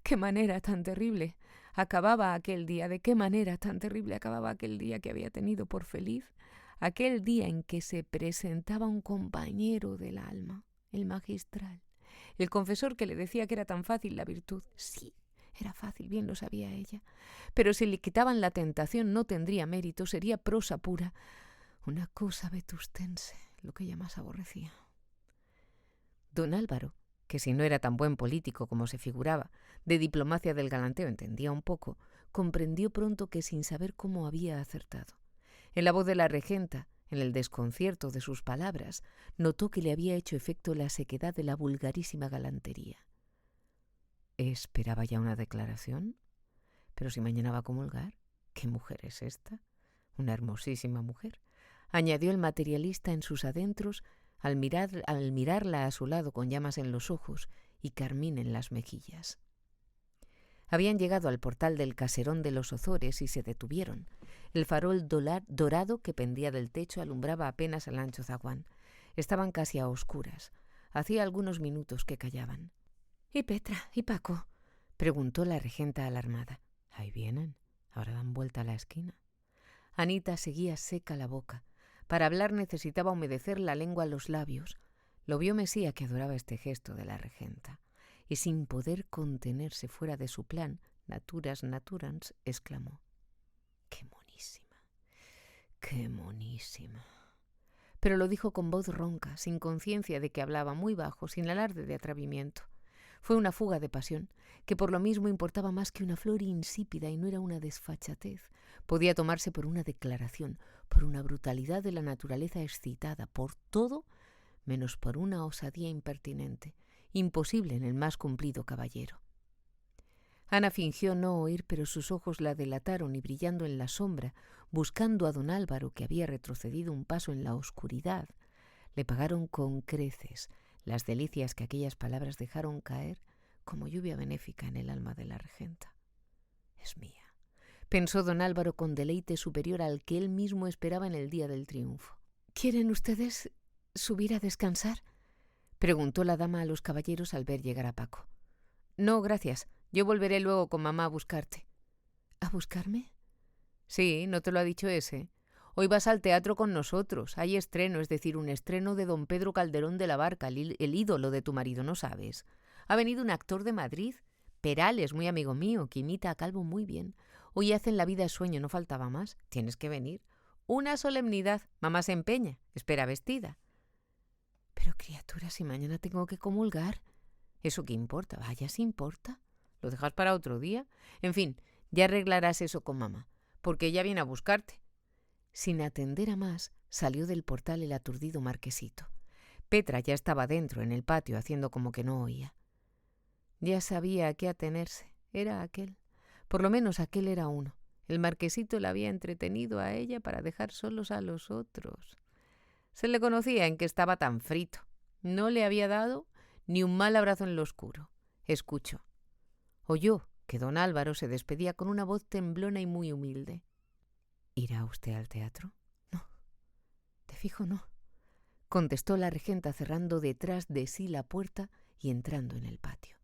¡Qué manera tan terrible acababa aquel día! ¿De qué manera tan terrible acababa aquel día que había tenido por feliz? Aquel día en que se presentaba un compañero del alma, el magistral, el confesor que le decía que era tan fácil la virtud. Sí, era fácil, bien lo sabía ella. Pero si le quitaban la tentación no tendría mérito, sería prosa pura. Una cosa vetustense, lo que ella más aborrecía. Don Álvaro, que si no era tan buen político como se figuraba, de diplomacia del galanteo entendía un poco, comprendió pronto que sin saber cómo había acertado. En la voz de la regenta, en el desconcierto de sus palabras, notó que le había hecho efecto la sequedad de la vulgarísima galantería. ¿Esperaba ya una declaración? Pero si mañana va a comulgar, ¿qué mujer es esta? Una hermosísima mujer, añadió el materialista en sus adentros al mirarla a su lado con llamas en los ojos y carmín en las mejillas. Habían llegado al portal del caserón de los Ozores y se detuvieron. El farol dorado que pendía del techo alumbraba apenas al ancho zaguán. Estaban casi a oscuras. Hacía algunos minutos que callaban. —¿Y Petra? ¿Y Paco? —preguntó la regenta alarmada. —Ahí vienen. Ahora dan vuelta a la esquina. Anita seguía seca la boca. Para hablar necesitaba humedecer la lengua a los labios. Lo vio Mesía, que adoraba este gesto de la regenta. Y sin poder contenerse fuera de su plan, naturas naturans, exclamó: ¡Qué monísima! ¡Qué monísima! Pero lo dijo con voz ronca, sin conciencia de que hablaba, muy bajo, sin alarde de atrevimiento. Fue una fuga de pasión, que por lo mismo importaba más que una flor insípida y no era una desfachatez. Podía tomarse por una declaración, por una brutalidad de la naturaleza excitada, por todo menos por una osadía impertinente, imposible en el más cumplido caballero. Ana fingió no oír, pero sus ojos la delataron y brillando en la sombra, buscando a don Álvaro, que había retrocedido un paso en la oscuridad, le pagaron con creces las delicias que aquellas palabras dejaron caer como lluvia benéfica en el alma de la regenta. «Es mía», pensó don Álvaro con deleite superior al que él mismo esperaba en el día del triunfo. «¿Quieren ustedes subir a descansar?», preguntó la dama a los caballeros al ver llegar a Paco. «No, gracias. Yo volveré luego con mamá a buscarte». «¿A buscarme?» «Sí, ¿no te lo ha dicho ese? Hoy vas al teatro con nosotros. Hay estreno, es decir, un estreno de don Pedro Calderón de la Barca, el ídolo de tu marido, ¿no sabes? Ha venido un actor de Madrid, Perales, muy amigo mío, que imita a Calvo muy bien. Hoy hacen La vida es sueño, no faltaba más. Tienes que venir. Una solemnidad. Mamá se empeña. Espera vestida». «Pero, criatura, si mañana tengo que comulgar». «¿Eso qué importa? Vaya, si importa. ¿Lo dejas para otro día? En fin, ya arreglarás eso con mamá, porque ella viene a buscarte». Sin atender a más, salió del portal el aturdido marquesito. Petra ya estaba dentro, en el patio, haciendo como que no oía. Ya sabía a qué atenerse. Era aquel. Por lo menos aquel era uno. El marquesito la había entretenido a ella para dejar solos a los otros. Se le conocía en que estaba tan frito. No le había dado ni un mal abrazo en lo oscuro. Escuchó. Oyó que don Álvaro se despedía con una voz temblona y muy humilde. ¿Irá usted al teatro? No, de fijo no, contestó la regenta cerrando detrás de sí la puerta y entrando en el patio.